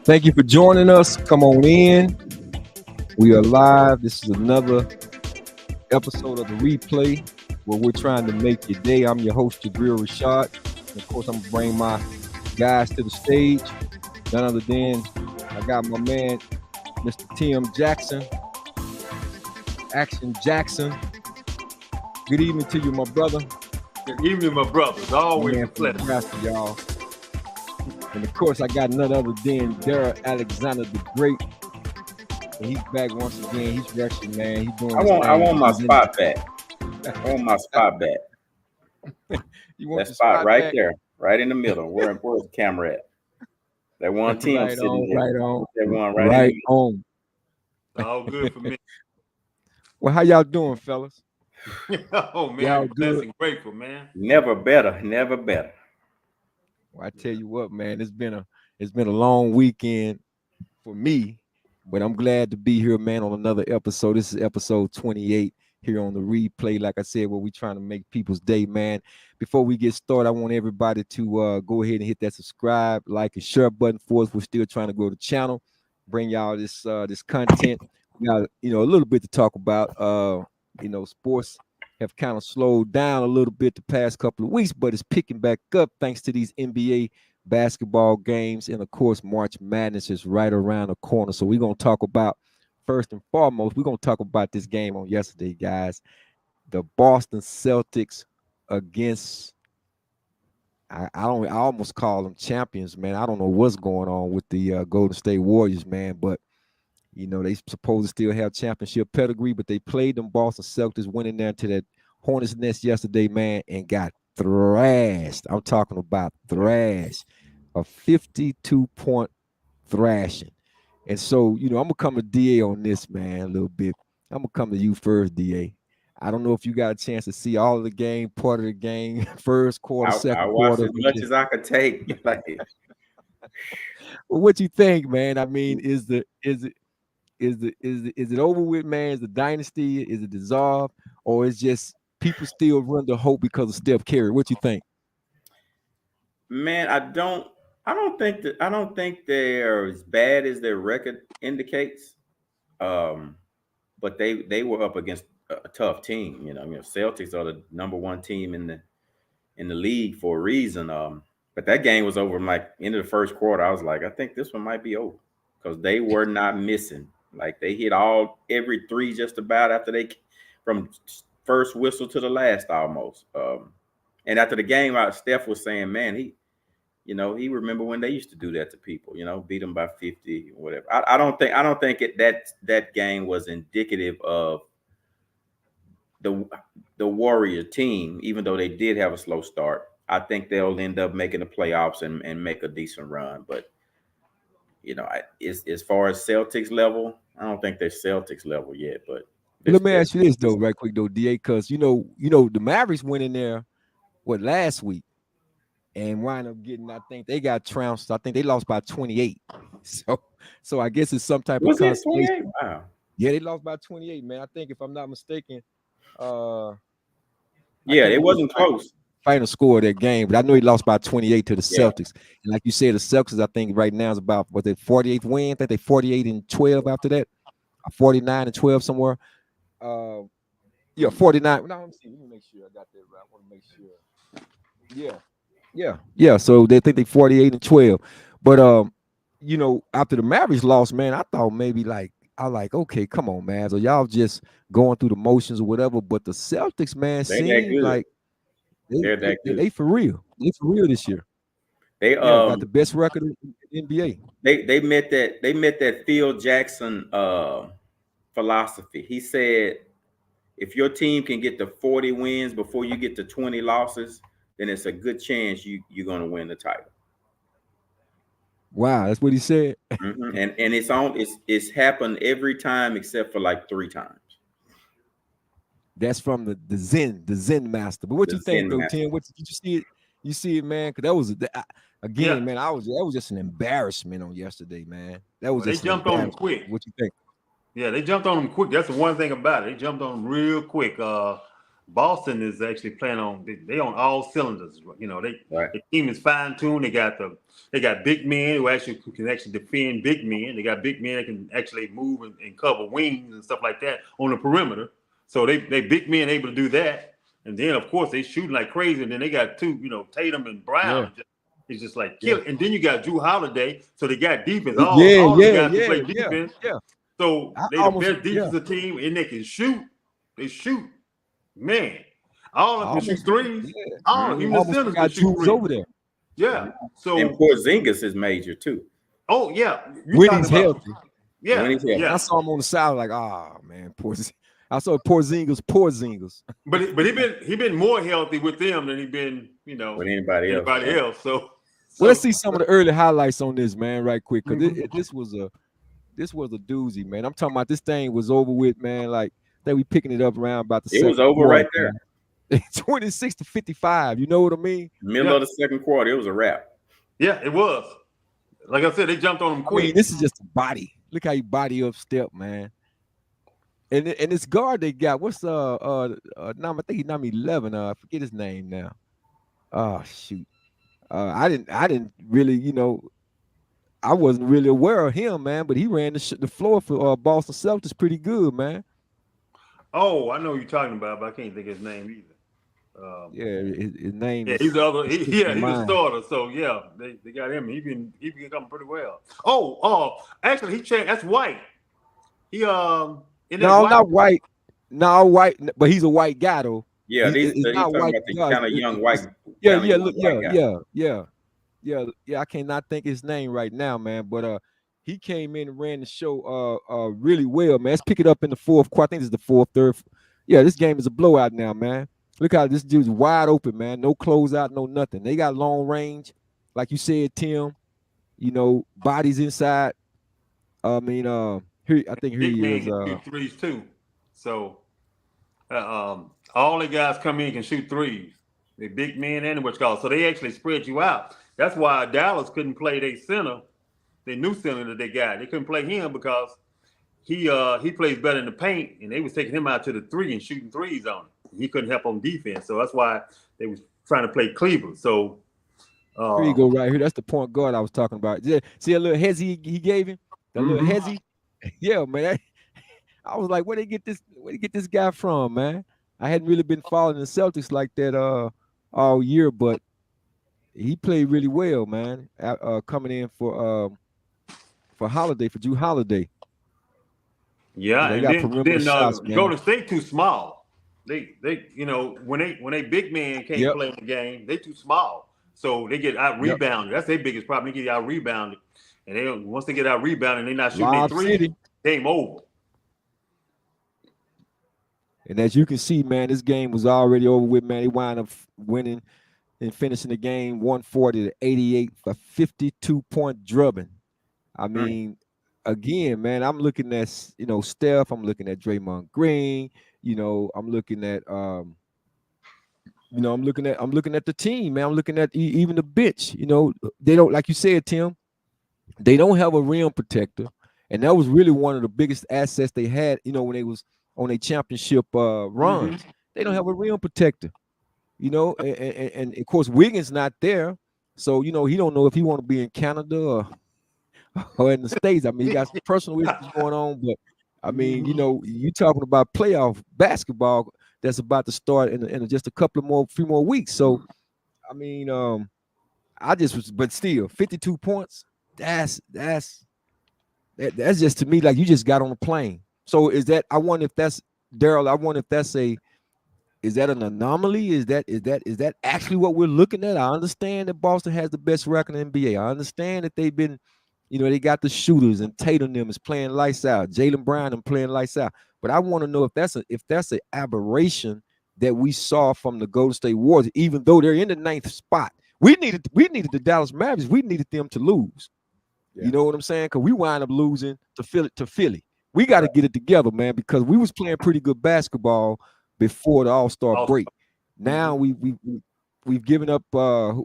Thank you for joining us. Come on in. We are live. This is another episode of the replay where we're trying to make your day. I'm your host, Jabril Rashad. And of course, I'm going to bring my guys to the stage. None other than I got my man, Mr. Tim Jackson. Action Jackson. Good evening to you, my brother. Good evening, my brothers. Always a pleasure. Y'all. And of course, I got none other than Darrell Alexander the Great. And he's back once again. He's rushing, man. He's doing. I want my spot back. I want my spot back. You want that spot right back? there, right in the middle. Where's the camera at? That one team right sitting on, there. right on. That one right on. All good for me. Well, how y'all doing, fellas? Oh man, y'all blessed and grateful, man. Never better, never better. Well, I tell you what, man, it's been a long weekend for me, but I'm glad to be here, man, on another episode. This is episode 28 here on the replay. Like I said, where we trying to make people's day, man. Before we get started, I want everybody to go ahead and hit that subscribe, like, and share button for us. We're still trying to grow the channel, bring y'all this content. We got, a little bit to talk about. Sports have kind of slowed down a little bit the past couple of weeks, but it's picking back up thanks to these NBA basketball games. And of course, March Madness is right around the corner. So we're going to talk about, first and foremost, we're going to talk about this game on yesterday, guys. The Boston Celtics against, I almost call them champions, man. I don't know what's going on with the Golden State Warriors, man, but they supposed to still have championship pedigree, but they played them Boston Celtics, went in there to that Hornets nest yesterday, man, and got thrashed. I'm talking about thrashed, a 52-point thrashing. And so, I'm going to come to DA on this, man, a little bit. I'm going to come to you first, DA. I don't know if you got a chance to see all of the game, part of the game, first quarter, second quarter. I watched as much as I could take. Well, what you think, man? I mean, is it over with, man? Is the dynasty, is it dissolved, or is just people still run the hope because of Steph Curry? What you think? Man, I don't think they're as bad as their record indicates. But they were up against a tough team. Celtics are the number one team in the league for a reason. But that game was over like end of the first quarter. I was like, I think this one might be over because they were not missing. Like they hit every three just about after from first whistle to the last almost. And after the game, Steph was saying, man, he remember when they used to do that to people, beat them by 50 or whatever. I don't think that game was indicative of the Warrior team, even though they did have a slow start. I think they'll end up making the playoffs and make a decent run. But as far as Celtics level, I don't think they're Celtics level yet. But let me ask you this though, right quick though, DA, because the Mavericks went in there last week and wind up getting. I think they got trounced. I think they lost by 28. So I guess it's some type of consolation. Wow. Yeah, they lost by 28, man. I think if I'm not mistaken, it wasn't close. Final score of that game, but I know he lost by 28 to the Celtics. And like you said, the Celtics, I think right now is about 48th win. I think they 48-12 after that, 49-12 somewhere. 49. No, let me make sure I got that right. I want to make sure. Yeah. So they think they 48-12. But after the Mavericks lost, man, I thought maybe okay, come on, man. So y'all just going through the motions or whatever. But the Celtics, man, seem like they for real. They for real this year. They got the best record in the NBA. They met that Phil Jackson philosophy. He said, if your team can get to 40 wins before you get to 20 losses, then it's a good chance you're going to win the title. Wow, that's what he said. Mm-hmm. And it's happened every time except for like 3 times. That's from the Zen master. But what The you think Zen though, master. Tim? What did you see it? You see it, man? Because that was again, man. That was just an embarrassment on yesterday, man. That was just they jumped on him quick. What you think? Yeah, they jumped on him quick. That's the one thing about it. They jumped on him real quick. Boston is actually playing on. They on all cylinders. You know, the team is fine tuned. They got big men who can actually defend big men. They got big men that can actually move and cover wings and stuff like that on the perimeter. So they big men able to do that. And then of course they shooting like crazy. And then they got 2, Tatum and Brown. Yeah. It's just like kill it. And then you got Drew Holiday. So they got defense. All the guys to play defense. Yeah. So they the best defensive team, and they can shoot. They shoot, man. All of them can shoot threes. Yeah. All even the centers can shoot threes over there. Yeah. So and Porzingis is major too. Oh yeah, when he's healthy. Yeah, when he's healthy. I saw him on the side like, man, Porzingis. I saw Porzingis. But he been more healthy with them than he been, with anybody else. So let's see some of the early highlights on this, man, right quick, because this was a doozy, man. I'm talking about this thing was over with, man. Like that we picking it up around about the. It was over right there. 26-55. You know what I mean? Middle of the second quarter, it was a wrap. Yeah, it was. Like I said, they jumped on him quick. I mean, this is just a body. Look how you body up step, man. And this guard they got, what's I think he's number 11. I forget his name now. Oh shoot. I didn't really, I wasn't really aware of him, man, but he ran the floor for Boston Celtics pretty good, man. Oh, I know who you're talking about, but I can't think of his name either. His name. Yeah, he's the other. He's a starter. So yeah, they got him. He been coming pretty well. Oh, actually, he changed. That's White. Not white. No, white, but he's a white guy though. Yeah, he's not white. Kind of young white. Yeah. I cannot think his name right now, man. But he came in and ran the show really well, man. Let's pick it up in the fourth quarter. I think it's the fourth, third. Yeah, this game is a blowout now, man. Look how this dude's wide open, man. No closeout, no nothing. They got long range, like you said, Tim. Bodies inside. I mean, here I think big he is. Shoot threes too. So all the guys come in can shoot threes. The big men and what's called. So they actually spread you out. That's why Dallas couldn't play their center, their new center that they got. They couldn't play him because he plays better in the paint, and they was taking him out to the 3 and shooting threes on him. He couldn't help on defense, so that's why they was trying to play Cleveland. So here you go, right here. That's the point guard I was talking about. See a little hezzy he gave him, that little hezzy. Yeah, man. I was like, where they get this guy from, man? I hadn't really been following the Celtics like that all year, but he played really well, man. Coming in for Drew Holiday. Yeah, they and then shots, Golden State too small. They when they big man can't play in the game, they too small. So they get out rebounded. That's their biggest problem. They get out rebounded. And once they get out rebounded, they're not shooting their 3, game over. And as you can see, man, this game was already over with, man. They wound up winning and finishing the game 140-88 for 52-point drubbing. I mean, again, man, I'm looking at Steph. I'm looking at Draymond Green. I'm looking at I'm looking at the team, man. I'm looking at even the bench. They don't, like you said, Tim. They don't have a rim protector, and that was really one of the biggest assets they had. When they was on a championship runs, they don't have a rim protector. And of course Wiggins not there, so he don't know if he want to be in Canada or in the States. I mean, he got some personal issues going on, but I mean, you talking about playoff basketball that's about to start in just a few more weeks. So, I mean, but still, 52 points. That's just to me like you just got on a plane. So I wonder if that's Daryl. I wonder if is that an anomaly? Is that actually what we're looking at? I understand that Boston has the best record in the NBA. I understand that they've been, they got the shooters and Tatum them is playing lights out. Jaylen Brown them playing lights out. But I want to know if that's an aberration that we saw from the Golden State Warriors, even though they're in the 9th spot. We needed the Dallas Mavericks. We needed them to lose. Yeah. You know what I'm saying? Because we wind up losing to Philly. We got to get it together, man, because we was playing pretty good basketball before the All-Star break. Now we've given up.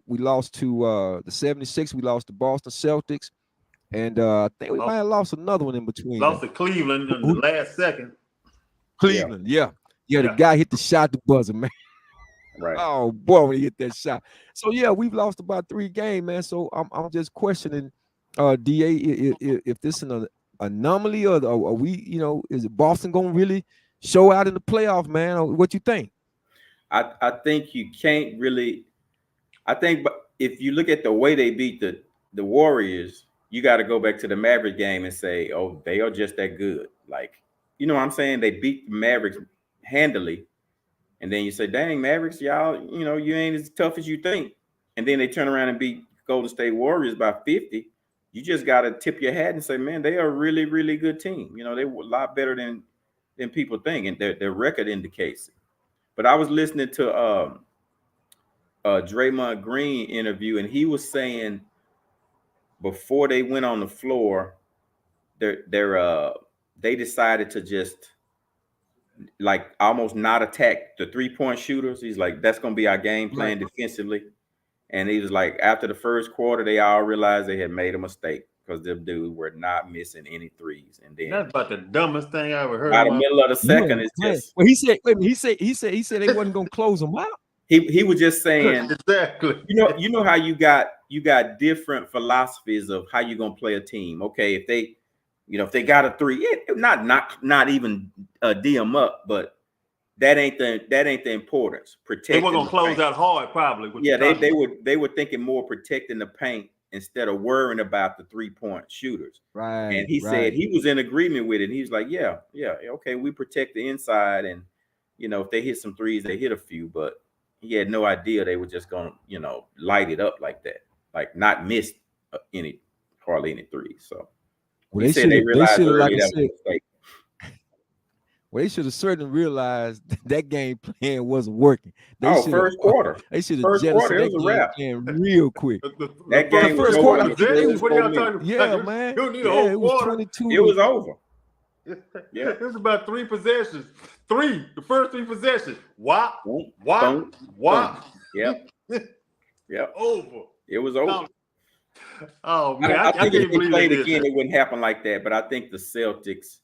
We lost to the 76. We lost to Boston Celtics, and I think we might have lost another one in between. Lost to Cleveland in the last second. Cleveland, yeah. The guy hit the shot the buzzer, man. Right. Oh boy, when he hit that shot. So yeah, we've lost about 3 games, man. So I'm just questioning, DA, if this is an anomaly or are we, is it Boston gonna really show out in the playoff, man? Or what you think? I think you can't really. I think if you look at the way they beat the Warriors, you got to go back to the Maverick game and say, oh, they are just that good. Like, you know what I'm saying? They beat the Mavericks handily. And then you say, dang, Mavericks, y'all, you ain't as tough as you think. And then they turn around and beat Golden State Warriors by 50. You just got to tip your hat and say, man, they are a really, really good team. They were a lot better than people think. And their record indicates it. But I was listening to Draymond Green interview, and he was saying before they went on the floor, they decided to just like almost not attack the 3-point shooters. He's like, that's going to be our game plan defensively. And he was like, after the first quarter, they all realized they had made a mistake because them dudes were not missing any threes. And then that's about the dumbest thing I ever heard. By the middle of the second, it's just. Well, he said they wasn't going to close them out. He was just saying exactly. You know how you got different philosophies of how you're gonna play a team. Okay, if they got a 3, not even D them up, but that ain't the importance. They were gonna close out hard, probably. They were thinking more protecting the paint instead of worrying about the 3-point shooters. Right. And he said he was in agreement with it. And he's like, yeah, okay, we protect the inside, and if they hit some threes, they hit a few, but he had no idea they were just gonna, light it up like that, like not miss hardly any threes. So they should have certainly realized that game plan wasn't working. First quarter. They should have jettisoned that game real quick. That game first quarter. What are y'all talking about? Yeah, man. You don't need a whole it was quarter. 22. It was over. Yeah, it was about 3 possessions. The first 3 possessions. Why? Yep. Over. It was over. Oh man, I think if they played again, it wouldn't happen like that. But I think the Celtics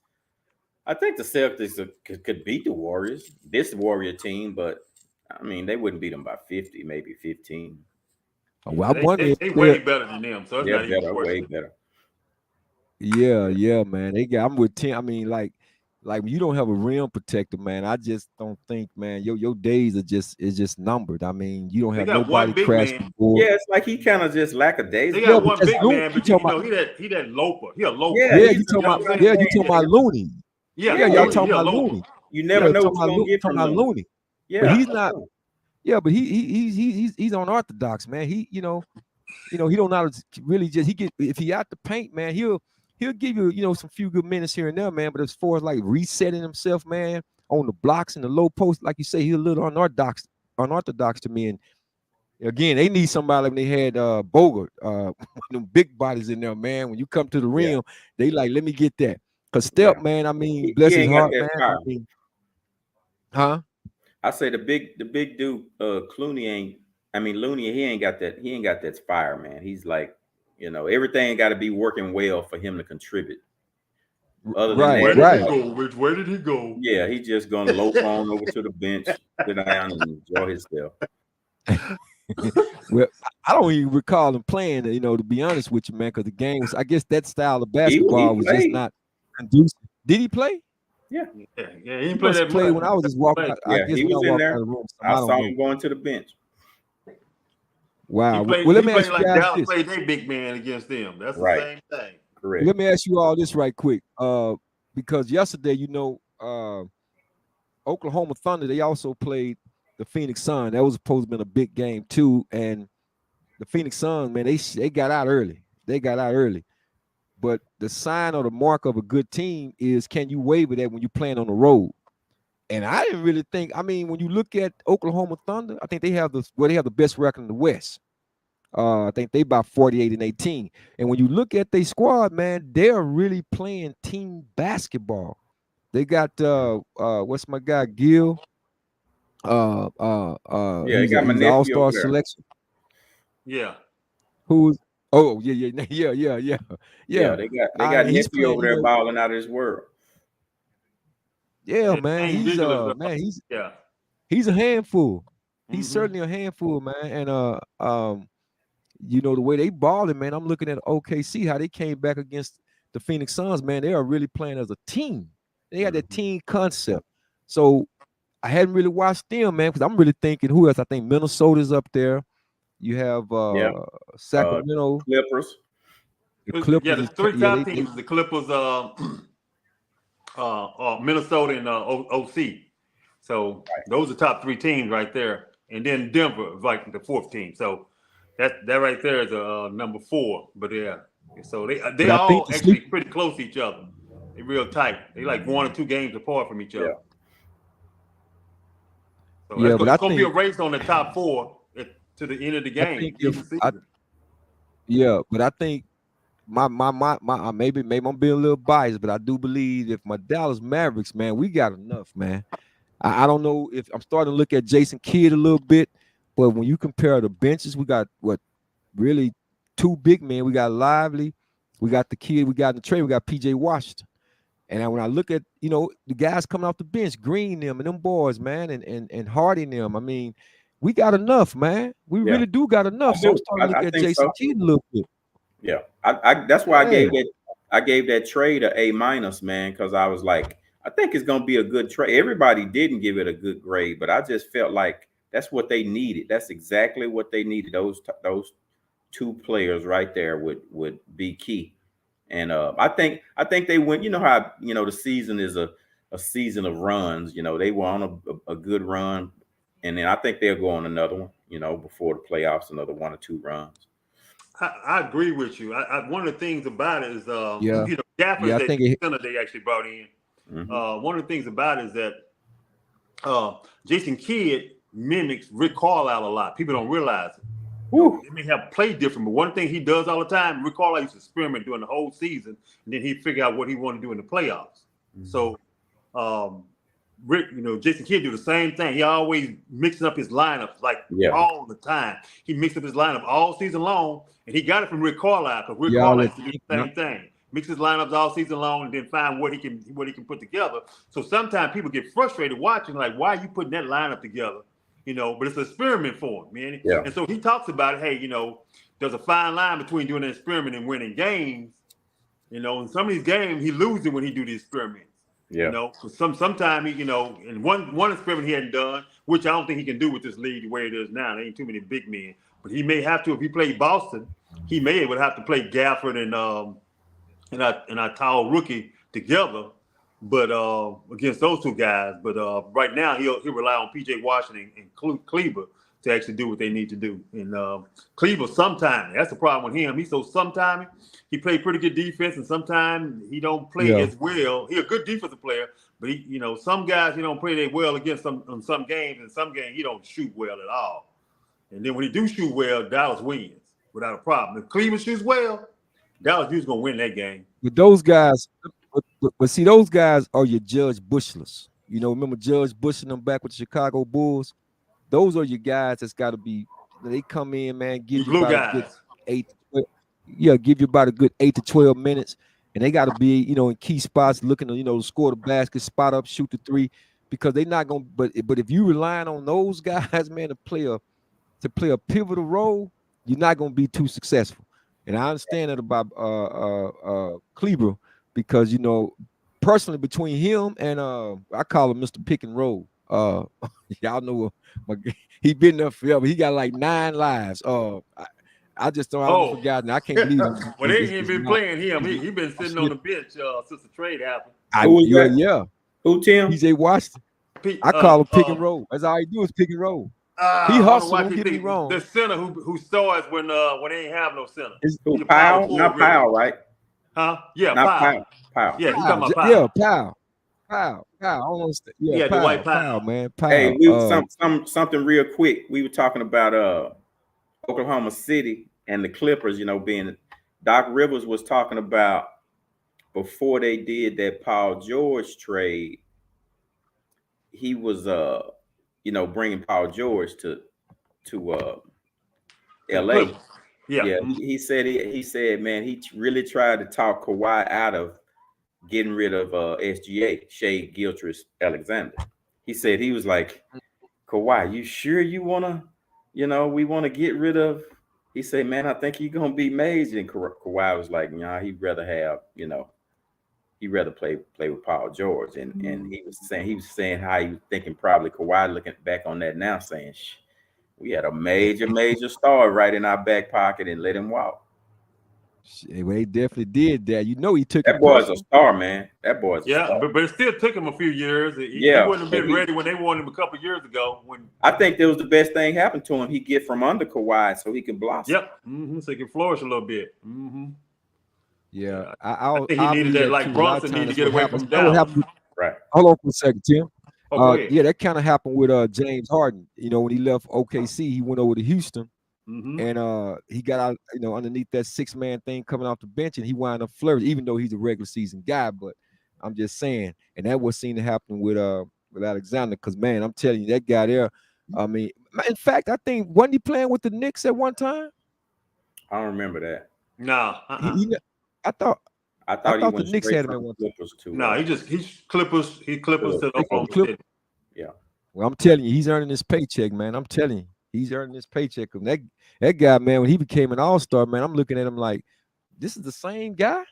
could beat the Warriors, this Warrior team, but I mean they wouldn't beat them by 50, maybe 15. Well, I wonder they way better than them, so it's they're not even better, way better. Yeah, man. I'm with Tim. I mean, like when you don't have a rim protector, man, I just don't think, man, your days is just numbered. I mean, you don't have nobody crash the board. Yeah, it's like he kind of just lackadaisical. They got one big man, but he that loper. He a loper. Yeah, you talking about Looney. Yeah, y'all talking about Looney. You never know what you're gonna get from Looney. Yeah, but he's not. Yeah, but he's unorthodox, man. He don't know how to really if he out the paint, man, he'll give you, some few good minutes here and there, man. But as far as like resetting himself, man, on the blocks and the low post, like you say, he's a little unorthodox to me. And again, they need somebody like when they had Bogart, them big bodies in there, man. When you come to the rim, they like, let me get that. Cause Steph, man, I mean, bless his heart, man. I say the big dude, Looney, he ain't got that fire, man. He's like, everything got to be working well for him to contribute. Other than that, which way did he go? Yeah, he's just gonna loaf on over to the bench, sit down, and enjoy himself. Well, I don't even recall him playing, to be honest with you, man, because the game was, I guess that style of basketball was just not conducive. Did he play? Yeah. He didn't play that play when I was just walking out. Yeah, he was in there. I saw him going to the bench. Wow. Well, let me ask you guys Dallas played their big man against them. That's the same thing. Correct. Let me ask you all this right quick. Because yesterday, Oklahoma Thunder, they also played the Phoenix Suns. That was supposed to have been a big game too. And the Phoenix Suns, man, they got out early. But the sign or the mark of a good team is, can you waver that when you're playing on the road? And I didn't really think. I mean, when you look at Oklahoma Thunder, I think they have the best record in the West. I think they about 48-18. And when you look at their squad, man, they're really playing team basketball. They got what's my guy Gill? They got my he's nephew all-star over there. selection. Yeah. Who's yeah. They got He's nephew playing, over there balling out of this world. Yeah, man. He's he's a handful. He's certainly a handful, man. And the way they balling, man. I'm looking at OKC, how they came back against the Phoenix Suns, man. They are really playing as a team. They had that team concept. So I hadn't really watched them, man, because I'm really thinking who else? I think Minnesota's up there. You have Sacramento, Clippers. The Clippers. Yeah, the three top teams: the Clippers, Minnesota, and OC. So those are top three teams right there. And then Denver is like the fourth team. So that right there is number 4. But yeah, so they all actually pretty close to each other. They're real tight. They like 1 or 2 games apart from each other. So it's gonna be a race on the top 4 to the end of the game. But I think my maybe I'm being a little biased, but I do believe if my Dallas Mavericks, man, we got enough, man. I don't know if I'm starting to look at Jason Kidd a little bit, but when you compare the benches, we got really 2 big men. We got Lively, we got the kid, we got in the trade, we got PJ Washington. And when I look at, the guys coming off the bench, Green them and them boys, man, and Hardy them, I mean, we got enough, man. We really do got enough. So I'm starting to look at Jason Kidd a little bit. Yeah, that's why I gave that trade a A-, man, because I was like, I think it's gonna be a good trade. Everybody didn't give it a good grade, but I just felt like that's what they needed. That's exactly what they needed. Those 2 players right there would be key. And I think they went. You know how the season is a season of runs. They were on a good run, and then I think they'll go on another one. Before the playoffs, another 1 or 2 runs. I agree with you. One of the things about it is, Gafford center they actually brought in. One of the things about it is that Jason Kidd mimics Rick Carlisle a lot. People don't realize it. They may have played different, but one thing he does all the time, Rick Carlisle used to experiment during the whole season, and then he'd figure out what he wanted to do in the playoffs. So Rick, Jason Kidd do the same thing. He always mixing up his lineups all the time. He mixed up his lineup all season long, and he got it from Rick Carlisle because Rick Carlisle used to do the same thing. Mix his lineups all season long and then find what he can put together. So sometimes people get frustrated watching, like, why are you putting that lineup together? But it's an experiment for him, man. Yeah. And so he talks about, hey, there's a fine line between doing an experiment and winning games. In some of these games, he loses when he do the experiments. Yeah. Sometimes he, and one experiment he hadn't done, which I don't think he can do with this league the way it is now. There ain't too many big men, but he may have to if he played Boston. He would have to play Gafford and our tall rookie together, but against those 2 guys. But right now he'll rely on PJ Washington and Kleber to actually do what they need to do. And Kleber sometimes, that's the problem with him. Sometimes he plays pretty good defense, and sometimes he don't play as well. He's a good defensive player, but some guys he don't play that well against on some games, and some games he don't shoot well at all. And then when he do shoot well, Dallas wins without a problem. If Cleveland shoots well, Dallas is going to win that game. With those guys, but see, those guys are your Judge Bushlers. Remember Judge Bush and them back with the Chicago Bulls? Those are your guys that's got to be. They come in, man, give you about a good 8 to 12. Yeah, give you about a good 8 to 12 minutes, and they got to be, in key spots, looking to, score the basket, spot up, shoot the 3, because they're not going. But if you relying on those guys, man, to play a pivotal role, you're not going to be too successful. And I understand that about Kleber, because personally between him and I call him Mr. Pick and Roll. Y'all know he been there forever. He got like 9 lives. I just don't forgot. I can't believe it. Well, they ain't been playing him. He been sitting on the bench since the trade happened. Who, Tim? PJ Washington. I call him Pick and Roll. That's all he do is pick and roll. He hustles. Don't get me wrong. The center who starts when they ain't have no center. Powell, not Powell, right? Huh? Yeah, Not Powell. Powell. Yeah, he talking about Yeah, Powell. Powell. I almost yeah, Yeah, the white Powell, Powell. man. Hey, Powell. something real quick. We were talking about Oklahoma City and the Clippers, being Doc Rivers was talking about before they did that Paul George trade. He was bringing Paul George to LA. Yeah. Yeah, he said, man, he really tried to talk Kawhi out of getting rid of SGA, Shea Gilgeous-Alexander. He said he was like, Kawhi, you sure you wanna, we want to get rid of? He said, man, I think he's gonna be major. And Kawhi was like, nah, he'd rather have, he'd rather play with Paul George. And he was saying how he was thinking probably Kawhi looking back on that now, saying, we had a major star right in our back pocket and let him walk. Well, he definitely did that. He took that boy's a star, man. That boy's a star. But it still took him a few years. He wouldn't have been ready when they wanted him a couple of years ago. I think that was the best thing happened to him. He get from under Kawhi so he can blossom. Yep. So he can flourish a little bit. Yeah, I think he needed that like Bronson needed to get away from Dallas. Right. Hold on for a second, Tim. Yeah, that kind of happened with James Harden. When he left OKC, he went over to Houston. And he got out, underneath that 6-man thing coming off the bench, and he wound up flourishing, even though he's a regular season guy. But I'm just saying, and that was seen to happen with Alexander, because man, I'm telling you, that guy there. I mean, in fact, I think wasn't he playing with the Knicks at one time? I don't remember that. No, I thought the Knicks had him at one time. No, he's Clippers. He Clippers to Oklahoma City. Yeah. Well, I'm telling you, he's earning his paycheck, man. I'm telling you. He's earning his paycheck. That guy, man, when he became an all-star, man, I'm looking at him like, this is the same guy?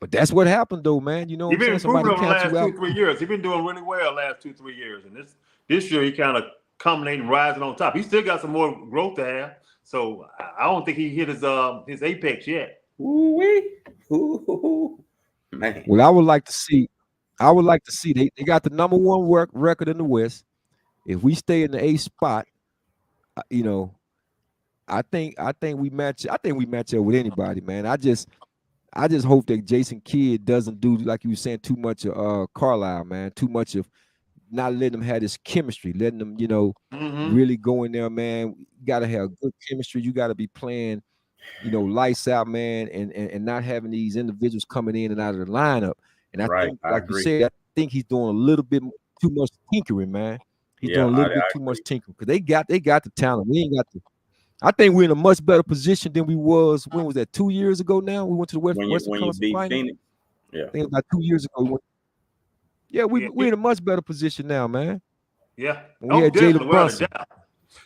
But that's what happened, though, man. He's been improving over the last 2-3 years. He's been doing really well the last 2-3 years. And this year, he kind of culminating, rising on top. He still got some more growth to have. So I don't think he hit his apex yet. Ooh, man. Well, I would like to see they got the number one record in the West. If we stay in the 8th spot, I think we match up with anybody, man. I just hope that Jason Kidd doesn't do, like you were saying, too much of Carlisle, man. Too much of not letting them have this chemistry, letting them, really go in there, man. You gotta have good chemistry. You gotta be playing, lights out, man, and not having these individuals coming in and out of the lineup. And I think, like you said, I think he's doing a little bit too much tinkering, man. He's doing a little bit too much tinkering, because they got the talent. We ain't got the. I think we're in a much better position than we was. When was that? 2 years ago. Now we went to the Western Conference Finals. Phoenix. Yeah, I think about 2 years ago. We're in a much better position now, man. Yeah, we had Jalen Brunson.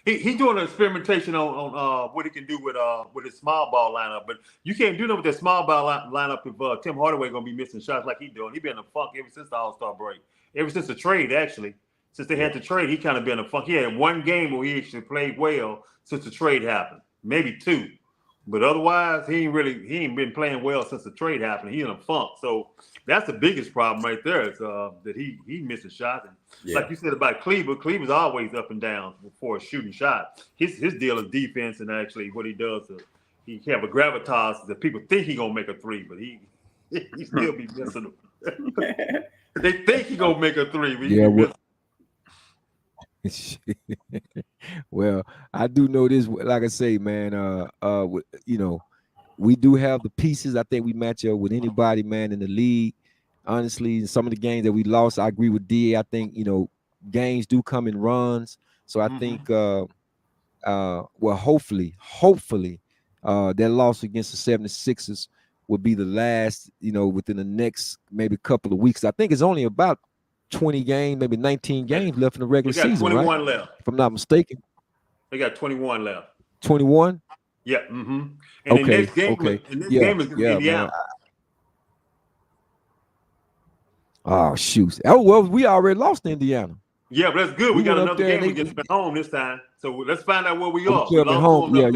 He's doing an experimentation on what he can do with his small ball lineup, but you can't do that with that small ball lineup if Tim Hardaway gonna be missing shots like he's doing. He's been in a funk ever since the All-Star break, ever since the trade actually. Since they had the trade, he kind of been in a funk. He had one game where he actually played well since the trade happened, maybe 2, but otherwise he ain't been playing well since the trade happened. He's in a funk, so that's the biggest problem right there. Is that he missing shots. And like you said about Cleveland's always up and down for a shooting shot. His deal is defense, and actually what he does is he have a gravitas that people think he gonna make a 3, but he still be missing them. They think he gonna make a 3, but he be Well, I do know this. Like I say, man, we do have the pieces. I think we match up with anybody, man, in the league. Honestly, in some of the games that we lost, I agree with D. I think games do come in runs. So I think, hopefully, that loss against the 76ers will be the last. Within the next maybe couple of weeks. I think it's only about 20 games, maybe 19 games left in the regular season, 21 right? left. If I'm not mistaken. They got 21 left. 21? Yeah. And okay. The next game, game is Indiana. Man. Oh, shoot. Oh, well, we already lost to Indiana. Yeah, but that's good. We got another game against at home this time. So let's find out where we are. We lost home. Yeah.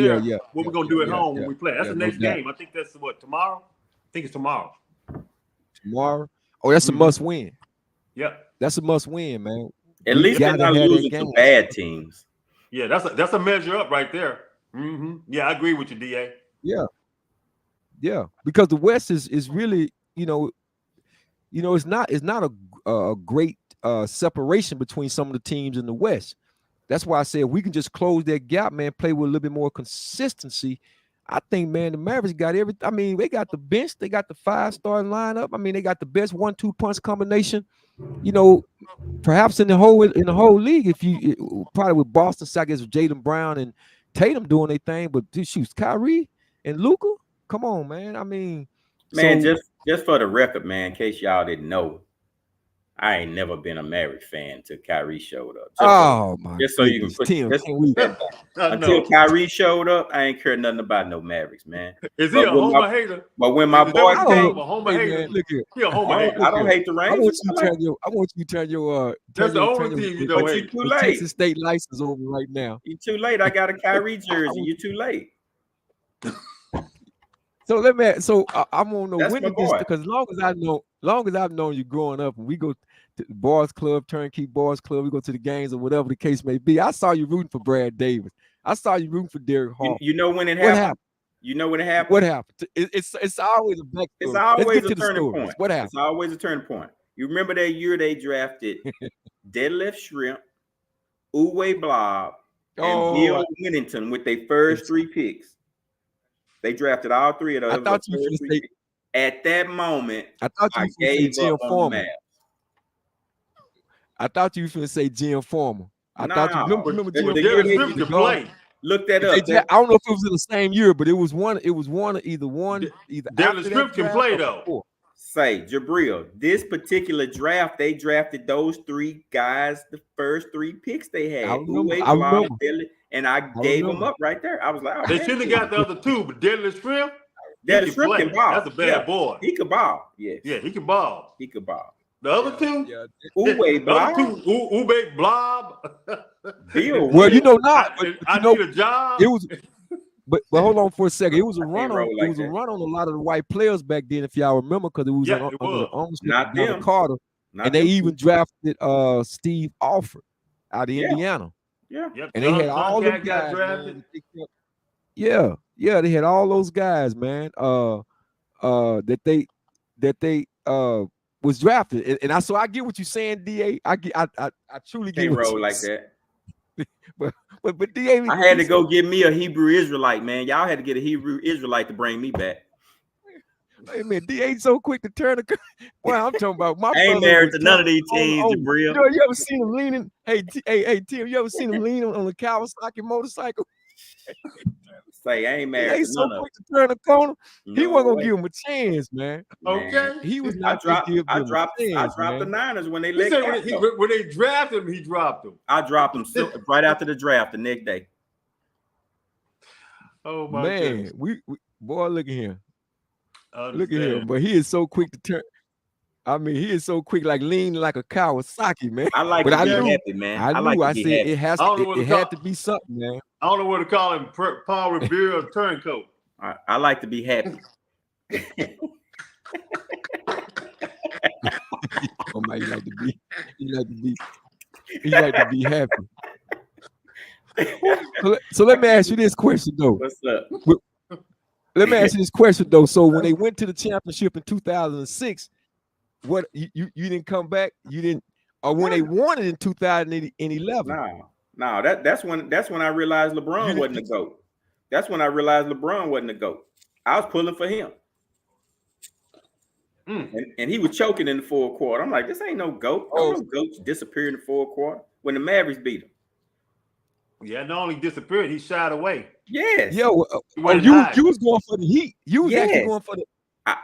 What we're going to do at home when we play. That's the next game. I think that's tomorrow? I think it's tomorrow. Tomorrow? Oh, that's a must win. Yeah. That's a must win, man. At least they're not losing to bad teams. Yeah, that's a measure up right there. Yeah, I agree with you, DA. Yeah. Yeah, because the West is really, it's not a great separation between some of the teams in the West. That's why I said we can just close that gap, man. Play with a little bit more consistency. I think, man, the Mavericks got everything. I mean, they got the bench, they got the 5-star lineup. I mean, they got the best 1-2 punch combination. Perhaps in the whole league. If you probably with Boston, I guess Jaylen Brown and Tatum doing their thing, but shoot, Kyrie and Luka, come on, man. I mean, man, just for the record, man, in case y'all didn't know, I ain't never been a Mavericks fan until Kyrie showed up. Just so you can put Tim, until Kyrie showed up, I ain't care nothing about no Mavericks, man. Is he a homer hater? But when my boy came, a homer hater. Look here. He a homer hater. I don't hate the Rangers. I want you to turn your that's the only team you don't hate. Too late. Texas State license over right now. You too late. I got a Kyrie jersey. You too late. So I'm on the winning this because long as I've known you growing up, and we go to the Boys Club, Turnkey Boys Club, we go to the games or whatever the case may be. I saw you rooting for Brad Davis. I saw you rooting for Derek Hall. You know when it happened? What happened? You know when it happened? What happened? It's always a back. It's always a turning point. What happened? It's always a turning point. You remember that year they drafted Deadlift Shrimp, Uwe Blob, and Bill Winnington with their first 3 picks. They drafted all 3 of those. I thought you say, at that moment, I gave up on the Mavs. I thought you were going to say Jim Farmer. I thought you remember Jim Farmer. Look that up. I don't know if it was in the same year, but it was one. It was either Devin Strip can play though. Say Jabril, this particular draft, they drafted those 3 guys, the first 3 picks they had. I remember. And I gave them up right there. I was like, they shouldn't have got the other 2, but Deadlift Shrimp, Deadlift Shrimp can ball. That's a bad boy. He could ball. Yes. Yeah, he can ball. He could ball. The other 2, Uwe Blob. Uwe Blob. Well, I need a job. It was, but hold on for a second. It was a run on. It was a run on a lot of the white players back then, if y'all remember, because it was under Carter, and they even drafted Steve Alford out of Indiana. Yeah, and they had all those guys. Man, they had all those guys, man. That they was drafted, and so I get what you're saying, DA. I truly get what roll like that. but DA, I had to go get me a Hebrew Israelite, man. Y'all had to get a Hebrew Israelite to bring me back. Hey man, DA so quick to turn the. Well, I'm talking about my. I ain't married to none of these teams, Jabril. You ever seen him leaning? Hey, Tim, you ever seen him leaning on a Kawasaki motorcycle? Say, I ain't married. He's so quick to turn the corner. He wasn't gonna give him a chance, man. Okay, he was not. I dropped the Niners when they let when they drafted him. He dropped him. I dropped him right after the draft the next day. Oh my man, we boy, look at him. Look at him, but he is so quick to turn. I mean, he is so quick, like leaning like a Kawasaki, man. I like to be happy, man. I said it has. It had to be something, man. I don't know what to call him. Paul Revere or turncoat. I like to be happy. Oh my, you like to be happy. So let me ask you this question though. What's up? Let me ask you this question though. So when they went to the championship in 2006, what you didn't come back? You didn't, or when they won it in 2011? No. That's when I realized LeBron wasn't a GOAT. That's when I realized LeBron wasn't a GOAT. I was pulling for him, and he was choking in the fourth quarter. I'm like, this ain't no GOAT. No GOATs disappeared in the fourth quarter when the Mavericks beat him. Yeah, not only disappeared, he shied away. Yes. Yo, you was going for the Heat. You was actually going for the.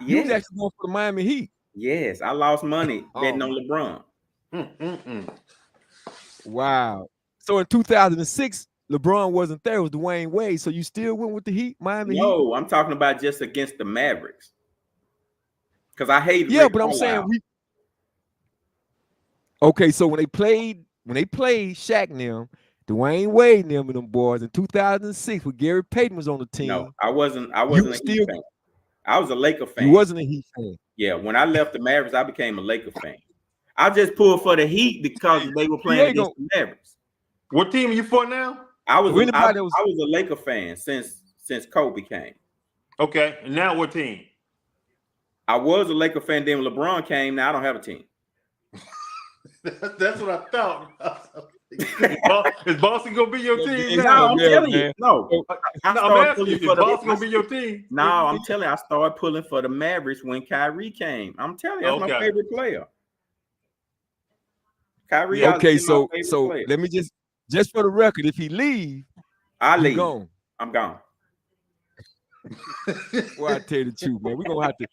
You was actually going for the Miami Heat. Yes, I lost money betting on LeBron. Wow. So in 2006, LeBron wasn't there. It was Dwayne Wade. So you still went with the Heat, Miami Heat? No, I'm talking about just against the Mavericks. Because I hate. Yeah, but I'm saying Okay, so when they played Shaq and them, Dwayne Wade and them boys in 2006 when Gary Payton was on the team. No, I wasn't a Heat fan. I was a Laker fan. You wasn't a Heat fan. Yeah, when I left the Mavericks, I became a Laker fan. I just pulled for the Heat because they were playing against the Mavericks. What team are you for now? I was a Laker fan since Kobe came. Okay, and now what team? I was a Laker fan. Then when LeBron came, now I don't have a team. That's what I thought. Is Boston gonna be your team No, now? I'm telling you. No, I I'm asking you, is Boston gonna be your team? No, I'm telling you, I started pulling for the Mavericks when Kyrie came. I'm telling you, that's my favorite player. Kyrie. Yeah. Okay, so let me just for the record, if he leave, I leave. Gone. I'm gone. Well, I tell you the truth, man. We gonna have to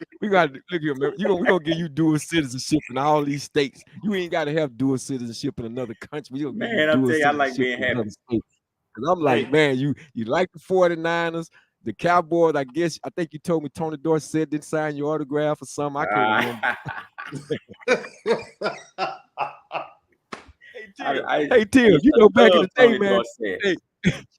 look here, man. We're gonna give you dual citizenship in all these states. You ain't gotta have dual citizenship in another country. Man, I'll tell you, I like being happy. Cause I'm like, man, you like the 49ers, the Cowboys. I think you told me Tony Dorsett didn't sign your autograph or something. I can't remember. Hey Tim, you know back in the day, man. Hey,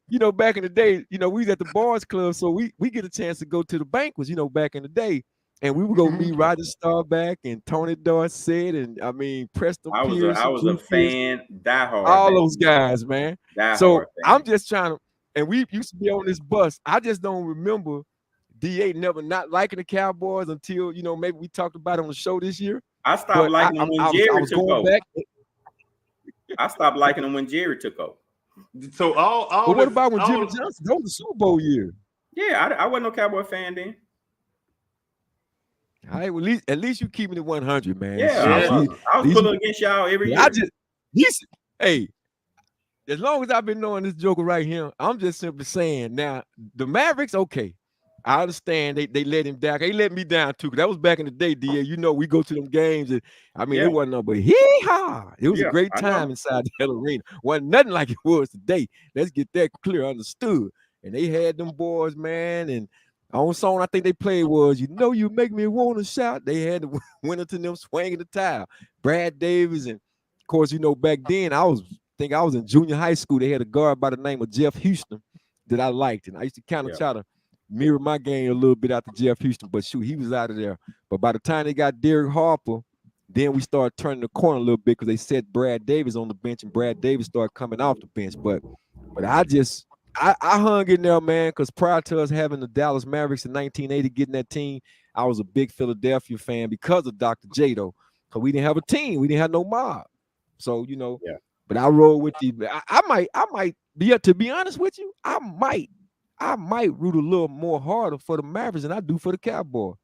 you know, back in the day, you know, we was at the bars club, so we get a chance to go to the banquets, you know, back in the day. And we would go meet Roger Staubach and Tony Dorsett and I mean Preston Pierce. I was a fan, diehard. All those guys, man. So I'm just trying to, and we used to be on this bus. I just don't remember DA never not liking the Cowboys until, you know, maybe we talked about it on the show this year. I stopped liking them when Jerry took over. I stopped liking them when Jerry took over. So but what about when Jimmy Johnson? That was the Super Bowl year. Yeah, I wasn't no Cowboy fan then. All right, well, at least you keeping it 100, man. Yeah, I was pulling against y'all every year. Hey, as long as I've been knowing this joker right here, I'm just simply saying. Now the Mavericks, okay, I understand they let him down. They let me down too. Cause that was back in the day, DA. You know, we go to them games, and I mean, it wasn't no but hee-haw. It was a great time inside the hell arena. Wasn't nothing like it was today. Let's get that clear, understood. And they had them boys, man. And the only song I think they played was "You Know You Make Me Wanna Shout." They had the winner to them swinging the towel. Brad Davis, and of course, you know, back then I was in junior high school. They had a guard by the name of Jeff Houston that I liked, and I used to kind of try to mirror my game a little bit after Jeff Houston, but shoot, he was out of there. But by the time they got Derek Harper, then we started turning the corner a little bit because they set Brad Davis on the bench, and Brad Davis started coming off the bench. But I hung in there, man, because prior to us having the Dallas Mavericks in 1980, getting that team, I was a big Philadelphia fan because of Dr. J, though, because we didn't have a team. We didn't have no mob. So, you know, but I roll with the I might be, to be honest with you, I might root a little more harder for the Mavericks than I do for the Cowboys.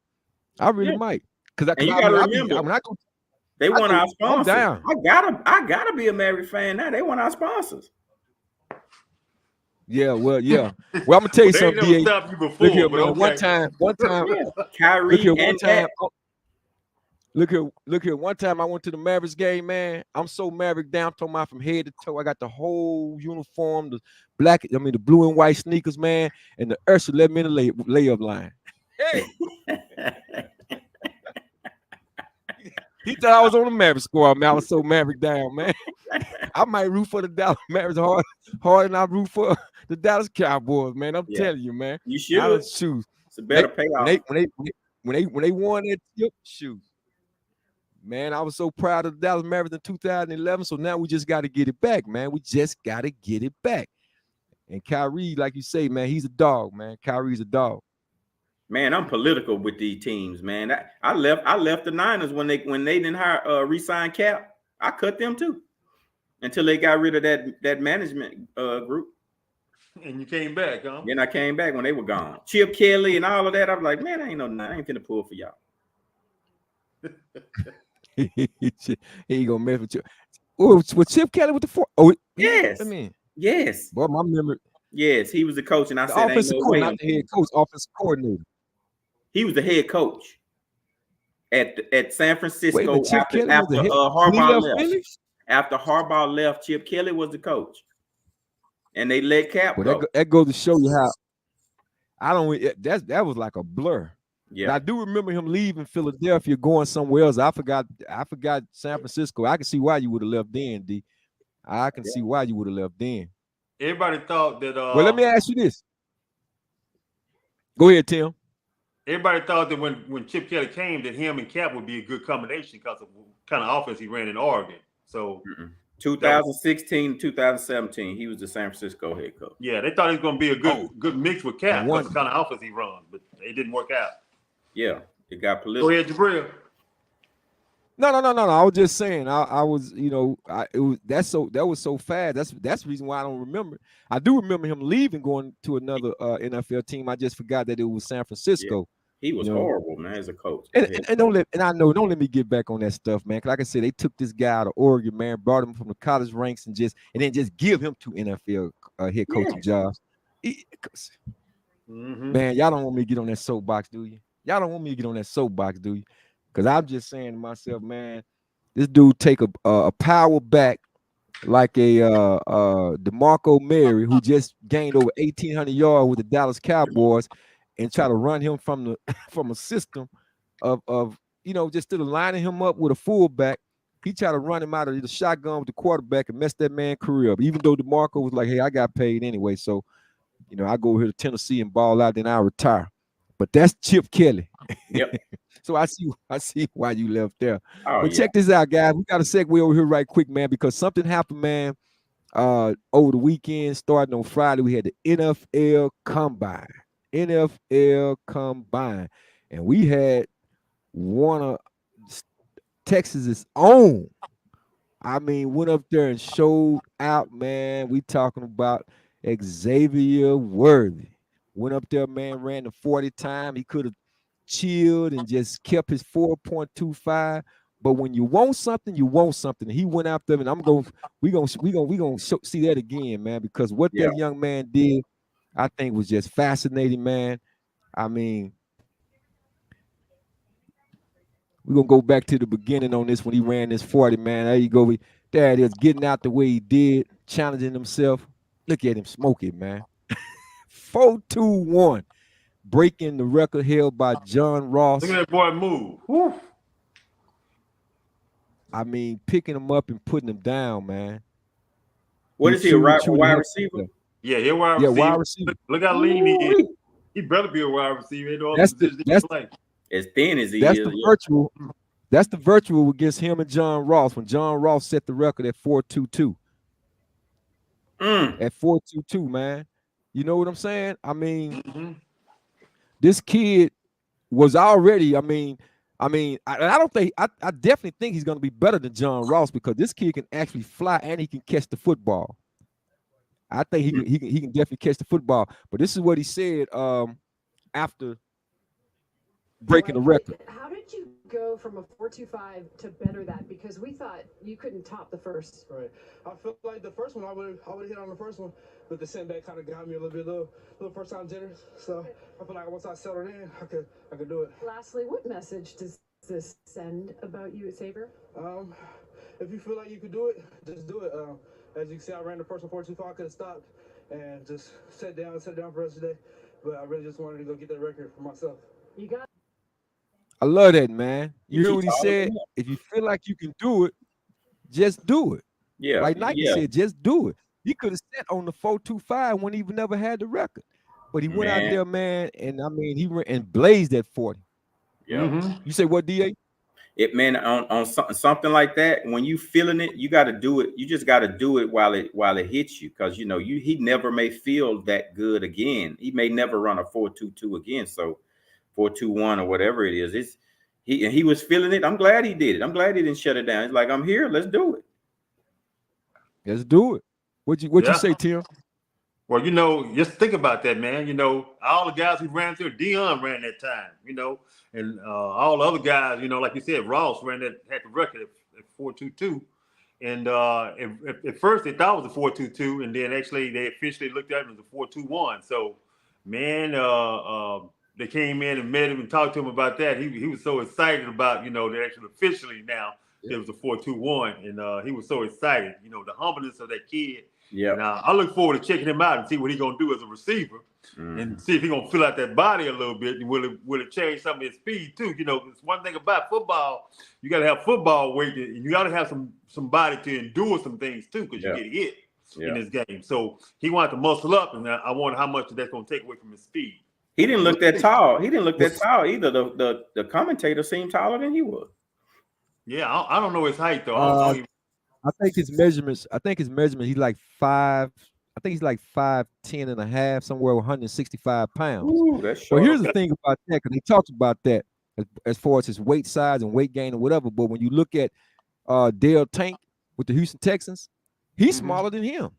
I really might. Because you gotta remember, they want our sponsors. I gotta be a Mavericks fan now. They want our sponsors. Yeah, well, yeah. Well, I'm gonna tell you something, DA. Look here, man. One time, Kyrie Look here. One time I went to the Mavericks game, man. I'm so Maverick down, talking about from head to toe. I got the whole uniform, the blue and white sneakers, man. And the usher let me in the layup line. Hey. He thought I was on the Mavericks squad, man. I was so Maverick down, man. I might root for the Dallas Mavericks harder than I root for the Dallas Cowboys, man. I'm telling you, man. You should. Shoes. It's a better payoff. When they won that tip, shoot. Man, I was so proud of the Dallas Mavericks in 2011. So now we just got to get it back, man. We just got to get it back. And Kyrie, like you say, man, he's a dog, man. Kyrie's a dog. Man, I'm political with these teams, man. I left the Niners when they didn't hire re-sign Cap. I cut them too until they got rid of that management group. And you came back, huh? Then I came back when they were gone. Chip Kelly and all of that. I was like, man, I ain't finna pull for y'all. He ain't gonna mess with you. Oh, with Chip Kelly with the four. Oh, yes. I mean, yes. Boy, my memory. Yes, he was the coach, and I said, offensive coordinator, not the head coach, offensive coordinator. He was the head coach at San Francisco. Wait, after Harbaugh left. After Harbaugh left, Chip Kelly was the coach, and they let Cap go. That goes to show you how that was like a blur. Yeah, and I do remember him leaving Philadelphia, going somewhere else. I forgot San Francisco. I can see why you would have left then, D. I can see why you would have left then. Everybody thought that. Well, let me ask you this. Go ahead, Tim. Everybody thought that when Chip Kelly came, that him and Cap would be a good combination because of what kind of offense he ran in Oregon. So 2016, 2017, he was the San Francisco head coach. Yeah, they thought he was going to be a good mix with Cap because the kind of offense he runs, but it didn't work out. Yeah, it got political. Go ahead, Jabril. No. I was just saying. I was, that was so fast. That's the reason why I don't remember. I do remember him leaving, going to another NFL team. I just forgot that it was San Francisco. Yeah. He was horrible, man, as a coach. And don't let me get back on that stuff, man. Like I said, they took this guy out of Oregon, man, brought him from the college ranks, and then just give him 2 NFL head coaching jobs. Man, y'all don't want me to get on that soapbox, do you? Y'all don't want me to get on that soapbox, do you? Because I'm just saying to myself, man, this dude take a power back like a DeMarco Murray, who just gained over 1,800 yards with the Dallas Cowboys, and try to run him from a system of just still lining him up with a fullback. He tried to run him out of the shotgun with the quarterback and mess that man's career up. Even though DeMarco was like, hey, I got paid anyway, so I go here to Tennessee and ball out, then I retire. But that's Chip Kelly. Yep. So I see why you left there. Oh, but check this out, guys. We got to segue over here right quick, man, because something happened, man. Over the weekend, starting on Friday, we had the NFL Combine. And we had one of Texas's own. I mean, went up there and showed out, man. We talking about Xavier Worthy. Went up there, man, ran the 40 time. He could have chilled and just kept his 4.25. But when you want something, you want something. He went out there, and we gonna see that again, man, because what that young man did, I think, was just fascinating, man. I mean, we're gonna go back to the beginning on this when he ran this 40, man. There you go. There it is, getting out the way he did, challenging himself. Look at him smoking, man. 4.21, breaking the record held by John Ross. Look at that boy move. Woo. I mean, picking him up and putting him down, man. What is he, a wide receiver? Yeah, he's a wide receiver. Look how lean he is. He better be a wide receiver. That's as thin as he is. The virtual. That's the virtual against him and John Ross when John Ross set the record at 4.22. At 4.22, man. You know what I'm saying? I mean, this kid was already. I definitely think he's going to be better than John Ross because this kid can actually fly and he can catch the football. I think he can definitely catch the football. But this is what he said after breaking the record. How did you go from a 4.25 to better that? Because we thought you couldn't top the first. Right. I feel like the first one I would have hit on the first one, but the setback kind of got me a little first time jitters. So I feel like once I settled in, I could do it. Lastly, what message does this send about you, Xavier? If you feel like you could do it, just do it. As you can see, I ran the first 4.25. I could have stopped and just sat down for the rest of the day. But I really just wanted to go get that record for myself. You got. I love that, man. You hear what he said? If you feel like you can do it, just do it. Yeah. Like Nike said, just do it. He could have sat on the 4.25 when he never had the record. But he went out there, man, and I mean, he ran and blazed that 40. Yeah. You say what, DA? It, man, on something like that, when you feeling it, you got to do it. You just got to do it while it hits you, because he never may feel that good again. He may never run a 4.22 again. So 4.21 or whatever it is, he was feeling it. I'm glad he did it. I'm glad he didn't shut it down. He's like, I'm here. Let's do it. Let's do it. What'd you say, Tim? Well, just think about that, man. All the guys who ran through, Dion ran that time, and all the other guys, like you said, Ross had the record at 4.22. And at first they thought it was a 4.22, and then actually they officially looked at it as a 4.21. So, man, they came in and met him and talked to him about that. He was so excited about, that actually officially now it was a 4.21, and he was so excited, the humbleness of that kid. Yeah. Now I look forward to checking him out and see what he's gonna do as a receiver, and see if he's gonna fill out that body a little bit. And will it change some of his speed too? It's one thing about football. You got to have football weight, and you got to have some body to endure some things too, because you get hit in this game. So he wanted to muscle up, and I wonder how much that's gonna take away from his speed. He didn't look that tall. He didn't look that tall either. The commentator seemed taller than he was. Yeah, I don't know his height though. I think his measurements. He's like 5'11" I think he's like 5'10 and a half, somewhere 165 pounds. Ooh, that's Well, short. here's the thing about that, because they talked about that as far as his weight size and weight gain or whatever. But when you look at Dale Tank with the Houston Texans, he's smaller than him.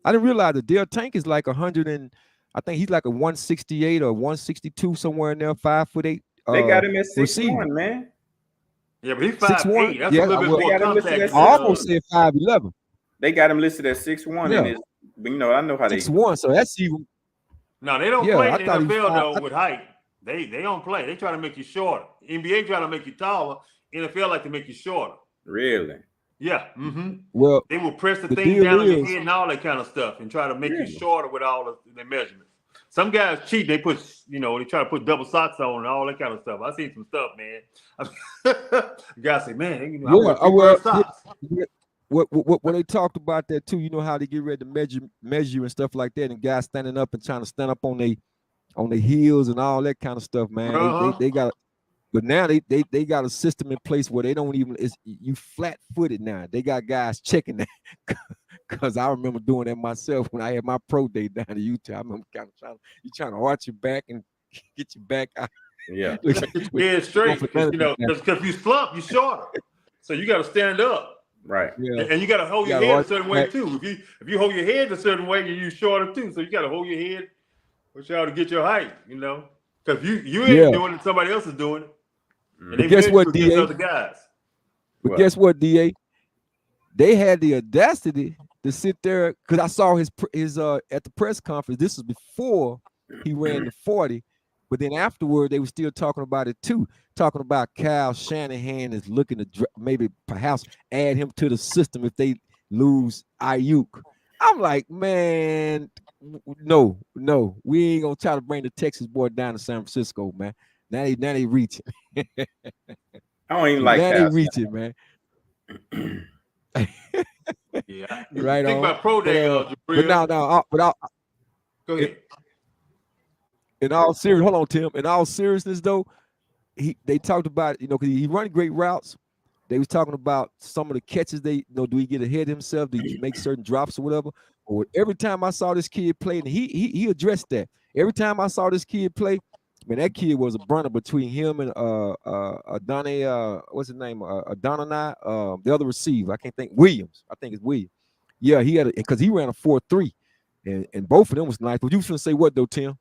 I didn't realize that Dale Tank is like 100 and I think he's like a 168 or 162 somewhere in there, 5'8". They got him at 6'1", receiver. man. Yeah, but he's 6'1". 5'8". That's Yeah, a little bit more contact. I almost said 5'11". They got him listed at 6'1", Yeah. and his, you know, I know how they 6'1", so that's even. No, they don't Yeah, play I in the thought he was NFL though five- with height. They don't play. They try to make you shorter. NBA try to make you taller. NFL like to make you shorter. really. Yeah. Well, They will press the the thing deal down on your is- head and all that kind of stuff, and try to make Really? you shorter with all the measurements. Some guys cheat. They put, they try to put double socks on and all that kind of stuff. I seen some stuff, man. Guys say, man, I wear 3 pair of socks. When they talked about that too, you know how they get ready to measure and stuff like that, and guys standing up and trying to stand up on their heels and all that kind of stuff, man. They got, but now they got a system in place where they don't even, you flat footed now. They got guys checking that. Because I remember doing that myself when I had my pro day down in Utah. I remember kind of trying to arch your back and get your back out. Yeah. Yeah, straight. Because if you slump, you're shorter. So you got to stand up. Right. Yeah. And you got to hold your head a certain way too. If you hold your head a certain way, you're shorter too. So you got to hold your head, which y'all to get your height. Because you ain't doing it, somebody else is doing it. And they guess what, DA? Other guys. But guess what, DA? They had the audacity to sit there, because I saw his at the press conference. This was before he ran the 40, but then afterward they were still talking about it too, talking about Kyle Shanahan is looking to maybe perhaps add him to the system if they lose Ayuk. I'm like, man, no, we ain't gonna try to bring the Texas boy down to San Francisco, man. Now they reaching. I don't even like now Kyle they reaching, man. Yeah, right think on. about pro day, Go ahead. In all serious, hold on, Tim. In all seriousness, though, they talked about, because he run great routes. They was talking about some of the catches. Do he get ahead of himself? Do he make certain drops or whatever? Or every time I saw this kid play, and he addressed that. Every time I saw this kid play, man, that kid was a burner between him and Adonai, what's his name? Adonai, the other receiver. I can't think. Williams. I think it's Williams. Yeah, he had because he ran a 4.3, and both of them was nice. But you finna say what though, Tim?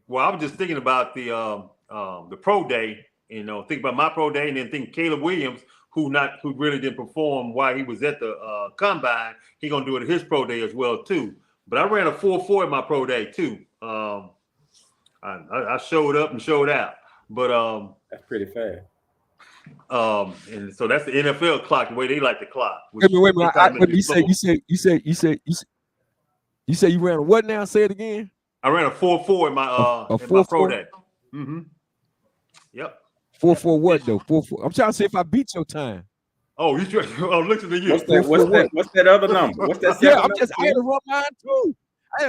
Well, I was just thinking about the pro day, think about my pro day, and then think Caleb Williams, who really didn't perform while he was at the combine. He gonna do it at his pro day as well too. But I ran a 4.4 at my pro day too. I showed up and showed out, but that's pretty fast. And so that's the NFL clock, the way they like the clock. Wait a minute. You say you ran a what now? Say it again. I ran a 4.4 in my pro day. Mm-hmm. Yep. 4.4 what though? 4.4. I'm trying to see if I beat your time. Oh, you trying? Oh, listen to you. What's that other number? What's that? Yeah, I had to run mine too.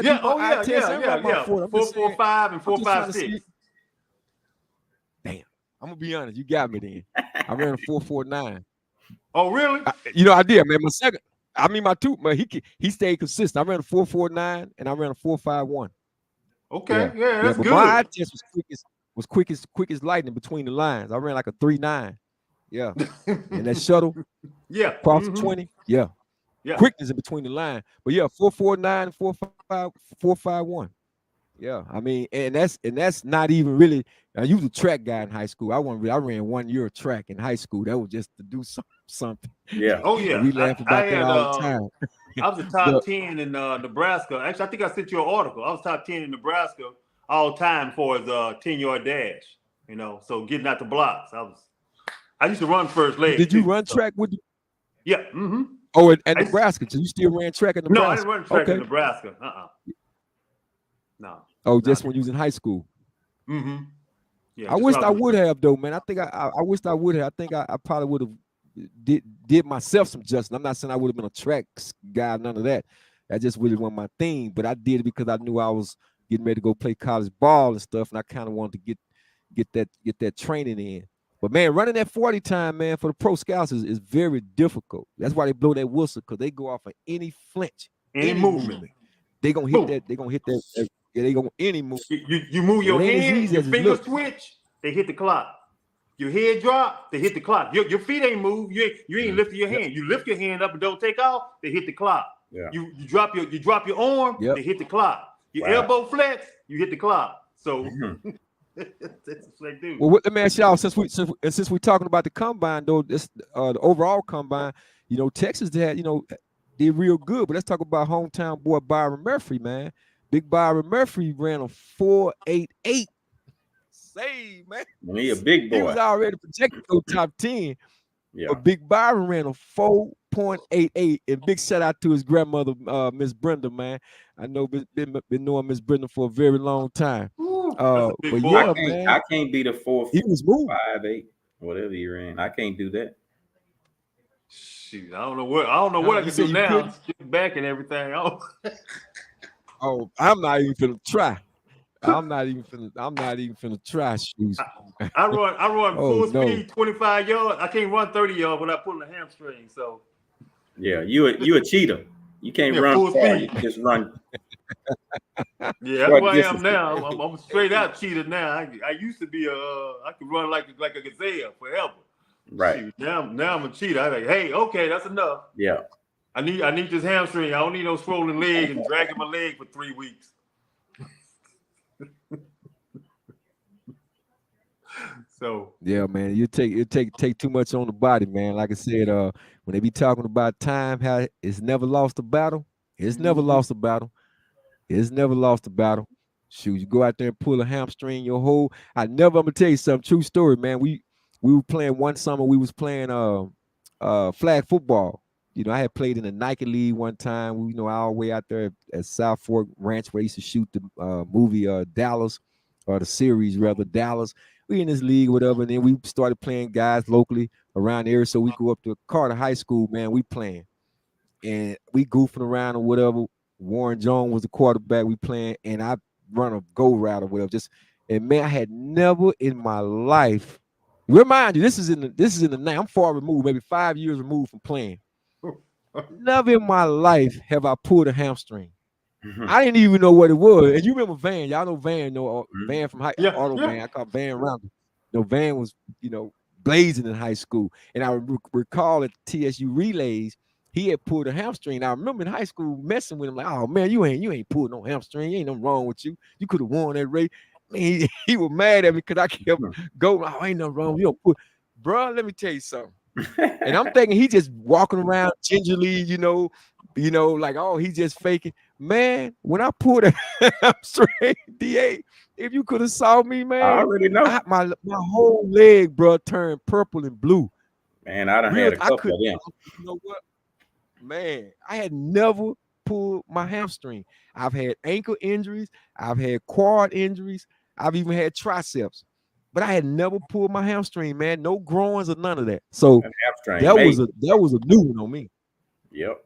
Yeah. 4.45 and 4.56. Damn. I'm gonna be honest. You got me then. I ran a 4.49. Oh, really? I did, man. He stayed consistent. I ran a 4.49 and I ran a 4.51. Okay, yeah, that's but good. My eye test was quick as lightning between the lines. I ran like a 3.9. Yeah, and that shuttle. Yeah, across the 20. Yeah, quickness in between the line. But yeah, 4.49, 4.5, 4.51. Yeah, I mean, and that's not even really. You was a track guy in high school. I ran 1 year of track in high school. That was just to do something. Yeah. Oh yeah. We laugh about that all the time. I was the top 10 in Nebraska. Actually, I think I sent you an article. I was top 10 in Nebraska all time for his 10-yard dash. So getting out the blocks. I used to run first leg. Did you run track with? Yeah. Mm-hmm. Oh, at Nebraska. So you still ran track at Nebraska? No, I didn't run track in Nebraska. No. Oh, just when you was in high school. Mm-hmm. Yeah. I wished I would have though, man. I think I wished I would have. I think I probably would have did myself some justice. I'm not saying I would have been a track guy, none of that. That just really wasn't my thing. But I did it because I knew I was getting ready to go play college ball and stuff, and I kind of wanted to get that training in. But man, running that 40 time, man, for the pro scouts is very difficult. That's why they blow that whistle, because they go off of any flinch, any movement. they gonna hit that. They gonna hit that. Yeah, they gonna any move. You move So your it ain't as hand, easy your as it finger look. switch, they hit the clock. Your head drop, they hit the clock. Your feet ain't moved. You ain't lifting your hand. You lift your hand up and don't take off, they hit the clock. Yeah. You drop your arm, Yep. they hit the clock. Your Wow. elbow flex, you hit the clock. So that's what they do. Well, let me ask y'all, since we're talking about the combine, though, this the overall combine, you know, Texas had, you know, did real good. But let's talk about hometown boy Byron Murphy, man. Big Byron Murphy ran a 4.88. Say, man, He a big boy. he was already projected to go top 10. Yeah. But Big Byron ran a 4.88. And big shout out to his grandmother, Miss Brenda, man. I know been knowing Miss Brenda for a very long time. That's a big But boy. yeah, man, I can't be the 4, he was moving. 5'8", whatever he ran. I can't do that. Shoot, I don't know what I You can say do you now. couldn't? Get back and everything. Oh, I'm not even finna try. I'm not even finna try shoes. I run Oh, full no. speed, 25 yards. I can't run 30 yards without pulling a hamstring. So Yeah, you a cheater. You can't Yeah, run full far. speed. You can just run. yeah, that's Short who I am distance. now. I'm straight out cheater now. I used to be I could run like a gazelle forever. Right. Shoot, now I'm a cheater. I like, hey, okay, that's enough. Yeah. I need this hamstring. I don't need no swollen leg and dragging my leg for 3 weeks. So Yeah, man, you take too much on the body, man. Like I said, when they be talking about time, how it's never lost a battle. It's never lost a battle. It's never lost a battle. Shoot, you go out there and pull a hamstring, I'm gonna tell you something, true story, man. We were playing one summer, we was playing flag football. You know, I had played in the Nike League one time. We, you know, all the way out there at South Fork Ranch where I used to shoot the movie Dallas, or the series rather, Dallas. We in this league, whatever, and then we started playing guys locally around the area. So we go up to Carter High School, man. We playing, and we goofing around or whatever. Warren Jones was the quarterback. We playing, and I run a go route or whatever. And man, I had never in my life. Remind you, this is in the night. I'm far removed, maybe 5 years removed from playing. Never in my life have I pulled a hamstring. I didn't even know what it was. And you remember Van? Y'all know Van? Van from Auto Van. I call Van Round. Van was, blazing in high school. And I recall at TSU relays, he had pulled a hamstring. I remember in high school messing with him, like, "Oh man, you ain't pulled no hamstring. Ain't nothing wrong with you. You could have won that race." Man, he was mad at me because I kept going. "Oh, ain't nothing wrong. You don't put, bro. Let me tell you something." And I'm thinking he just walking around gingerly, like, oh, he just faking. Man, when I pulled a hamstring, DA, if you could have saw me, man, I already know. My whole leg, bro, turned purple and blue. Man, I done had a couple of them. You know what? Man, I had never pulled my hamstring. I've had ankle injuries. I've had quad injuries. I've even had triceps. But I had never pulled my hamstring, man. No groins or none of that. So that was a new one on me. Yep.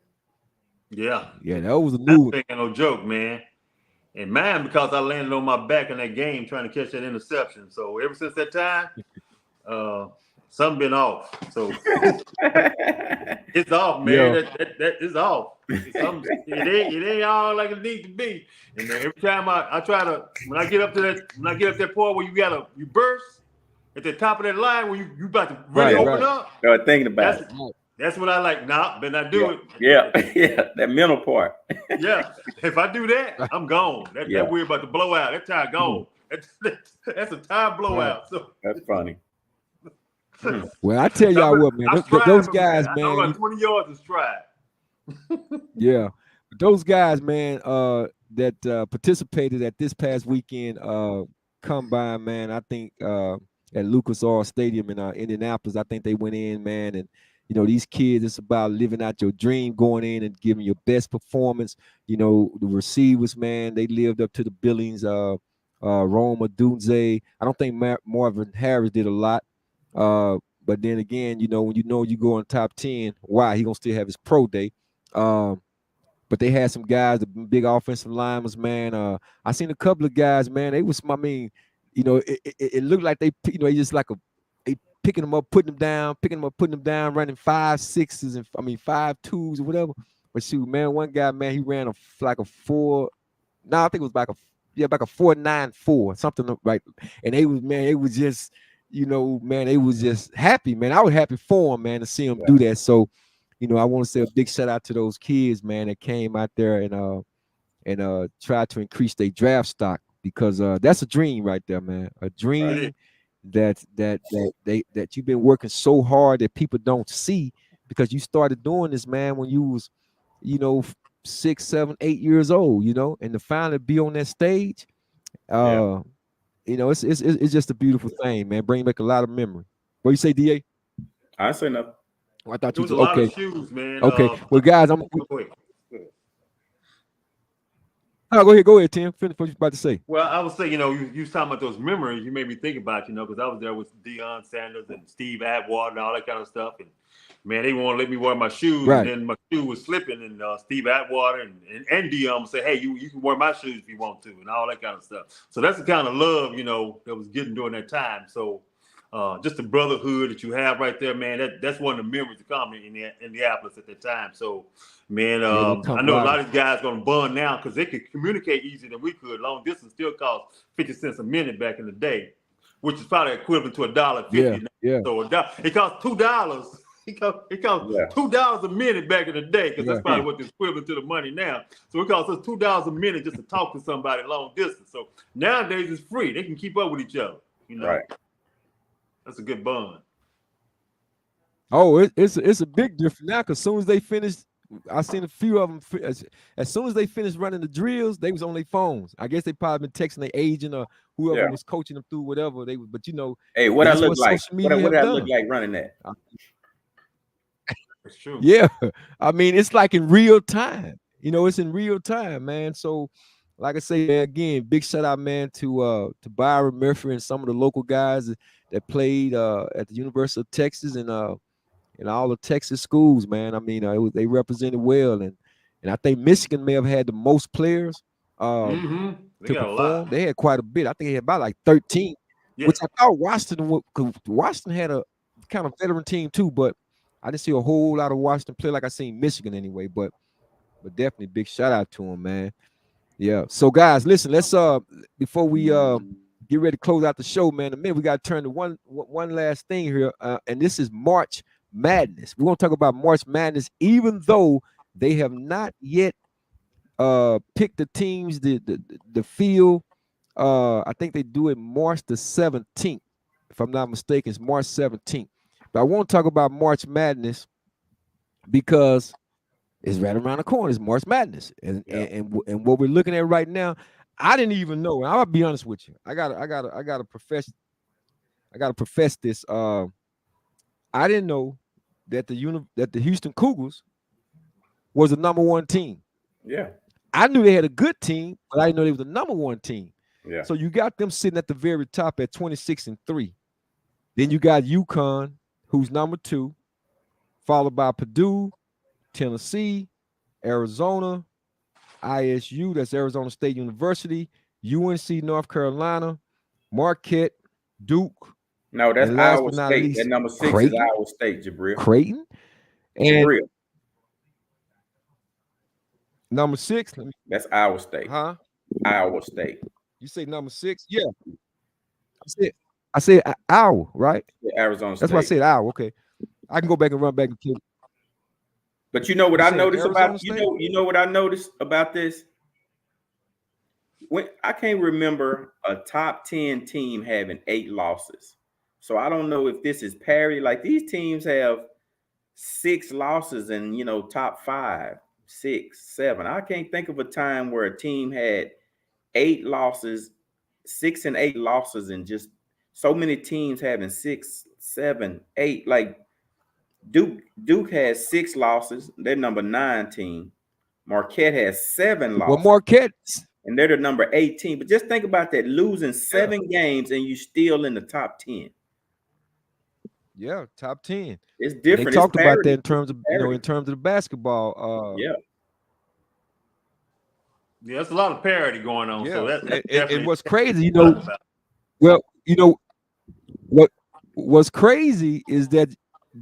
Yeah. Yeah, that was a new one. That ain't no joke, man. And mine, because I landed on my back in that game trying to catch that interception. So ever since that time, something been off. So it's off, man. Yeah. That is off. It ain't all like it needs to be. And then every time I try to, when I get up that point where you burst at the top of that line where you about to really open up. Start thinking about it. That's when I like, better not do it. Yeah, that mental part. Yeah, if I do that, I'm gone. That we're about to blow out. That tire gone. That's a tire blowout. So that's funny. Well, I tell y'all what, man. Those guys, man. I run 20 yards and stride. Yeah, those guys, man, that participated at this past weekend combine, man. I think at Lucas Oil Stadium in Indianapolis, I think they went in, man, and these kids, it's about living out your dream, going in and giving your best performance. The receivers, man, they lived up to the billings. Roma Dunze. I don't think Marvin Harris did a lot. But then again, when you go on top 10, why? He gonna still have his pro day. But they had some guys, the big offensive linemen, man. I seen a couple of guys, man. They was, it looked like they just like they picking them up, putting them down, running 5.6s and 5.2s or whatever. But shoot, man, one guy, man, he ran like a 4. No, I think it was like a 4.94, something right. And they was just, man, they was just happy, man. I was happy for him, man, to see him do that. So, I want to say a big shout out to those kids, man, that came out there and tried to increase their draft stock, because that's a dream right there, man. A dream that you've been working so hard that people don't see, because you started doing this, man, when you was, 6, 7, 8 years old, and to finally be on that stage, it's just a beautiful thing, man. Bring back a lot of memory. What you say, DA? I say nothing. Oh, I thought you was a lot of shoes, man. Okay, well, guys, I'm. Go ahead. Oh, go ahead, Tim. Finish what you about to say. Well, I would say, you was talking about those memories. You made me think about, because I was there with Deion Sanders and Steve Atwater and all that kind of stuff. And man, they won't let me wear my shoes, right. And then my shoe was slipping, and Steve Atwater and Deion would say, "Hey, you can wear my shoes if you want to," and all that kind of stuff. So that's the kind of love, that was getting during that time. So just the brotherhood that you have right there, man. That's one of the memories of comedy in Indianapolis at that time. So, man, I know a lot of these guys gonna bond now because they could communicate easier than we could. Long distance still cost 50 cents a minute back in the day, which is probably equivalent to $1.50. Yeah. So it costs $2. It costs $2 a minute back in the day, because that's probably what the equivalent to the money now. So it costs us $2 a minute just to talk to somebody long distance. So nowadays it's free. They can keep up with each other. Right. That's a good bond. Oh, it's a big difference now, because as soon as they finished, I seen a few of them. As soon as they finished running the drills, they was on their phones. I guess they probably been texting their agent or whoever was coaching them through whatever they. But hey, what I look like? What I look like running that? It's true. Yeah, I mean, it's like in real time. It's in real time, man. So, like I say, man, again, big shout out, man, to Byron Murphy and some of the local guys that played at the University of Texas and all the Texas schools, man. I mean, they represented well, and I think Michigan may have had the most players to perform. They had quite a bit. I think they had about like 13, which I thought Washington had a kind of veteran team too, but I didn't see a whole lot of Washington play like I seen Michigan anyway. But definitely big shout out to them, man. Yeah. So guys, listen, let's before we get ready to close out the show, man. We got to turn to one last thing here, and this is March Madness. We're gonna talk about March Madness, even though they have not yet picked the teams, the field. I think they do it March the 17th, if I'm not mistaken. It's March 17th. But I won't talk about March Madness because it's right around the corner. It's March Madness, and what we're looking at right now, I didn't even know. And I'll be honest with you. I gotta profess this. I didn't know that the Houston Cougars was the number one team. Yeah. I knew they had a good team, but I didn't know they was the number one team. Yeah. So you got them sitting at the very top at 26-3. Then you got UConn, who's number 2, followed by Purdue, Tennessee, Arizona, ISU, that's Arizona State University, UNC North Carolina, Marquette, Duke. No, that's Iowa State. That number 6 is Iowa State, Jabril. Creighton. And Jabril. Number 6. That's Iowa State. Huh? Iowa State. You say number 6? Yeah. I said Iowa, right? Yeah, Arizona State. That's what I said, Iowa. Okay. I can go back and run back and kill. But you know what I noticed about you know what I noticed about this? When I can't remember a top 10 team having 8 losses. So I don't know if this is parity. Like these teams have 6 losses and top 5, 6, 7. I can't think of a time where a team had 8 losses, 6 and 8 losses, and just so many teams having 6, 7, 8. Like Duke has 6 losses. They're number 9 team. Marquette has 7 losses. Well, Marquette, and they're the number 18. But just think about that: losing 7 games and you still in the top 10. Yeah, top 10. It's different. They talked about that in terms of in terms of the basketball. Yeah, it's a lot of parity going on. Yeah. So that's and what's crazy, what's crazy is that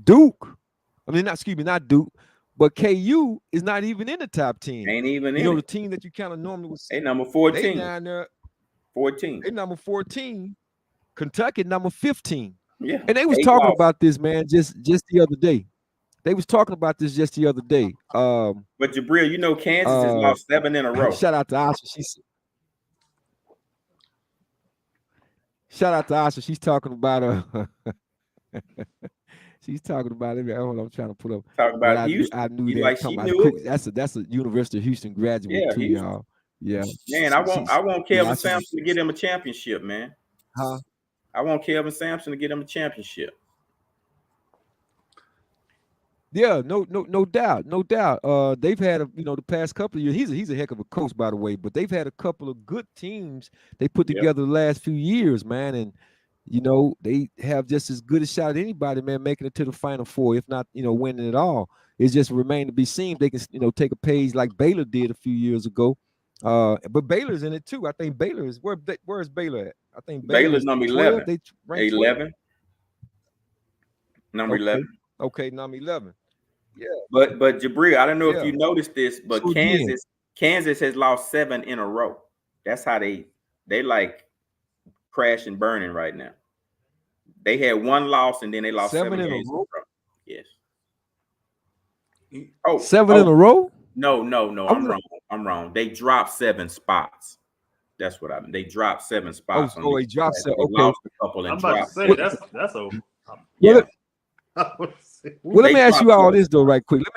Duke, not Duke, But KU is not even in the top 10. Ain't even you in know the it. team that you kind of normally would see. They number They 14. down there. 14. They number 14. Kentucky number 15. Yeah. And they was 8 talking losses. about this, man, just the other day. They was talking about this just the other day. But Jabril, you know Kansas has lost 7 in a row. Shout out to Asha. Shout out to Asha. She's talking about she's talking about it. Hold on, I'm trying to put up. Talk about Houston. I knew You that. like she knew it. That's a University of Houston graduate Yeah, too, Houston. y'all. Yeah. Man, I want Kelvin yeah, Sampson to get him a championship, man. Huh? I want Kelvin Sampson to get him a championship. Yeah, no doubt, no doubt. They've had the past couple of years. He's a heck of a coach, by the way. But they've had a couple of good teams they put together the last few years, man. And they have just as good a shot as anybody, man, making it to the Final Four, if not winning it all. It's just remain to be seen if they can take a page like Baylor did a few years ago. But Baylor's in it too. I think Baylor is where is Baylor at? I think Baylor's number 11. They ranked 11. Number 11. Okay, number 11. Yeah. But Jabril, I don't know if you noticed this, but So Kansas has lost 7 in a row. That's how they like crash and burning right now. They had 1 loss and then they lost 7 in games a row. Yes. Oh, 7 in a row? No. I'm wrong. They dropped 7 spots. That's what I mean. They dropped 7 spots. Oh, they dropped 7. They Okay. lost a couple and I'm about dropped. to say that's a Yeah. Well, let me ask you all this though, right quick. Let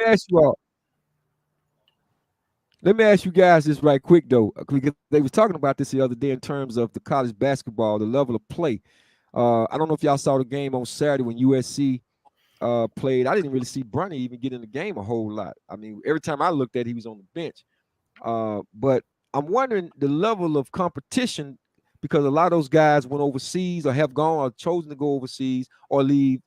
me ask you guys this right quick though, because they was talking about this the other day in terms of the college basketball, the level of play. I don't know if y'all saw the game on Saturday when USC played. I didn't really see Bronny even get in the game a whole lot. I mean, every time I looked at, he was on the bench. But I'm wondering the level of competition, because a lot of those guys went overseas or have gone or chosen to go overseas or leave,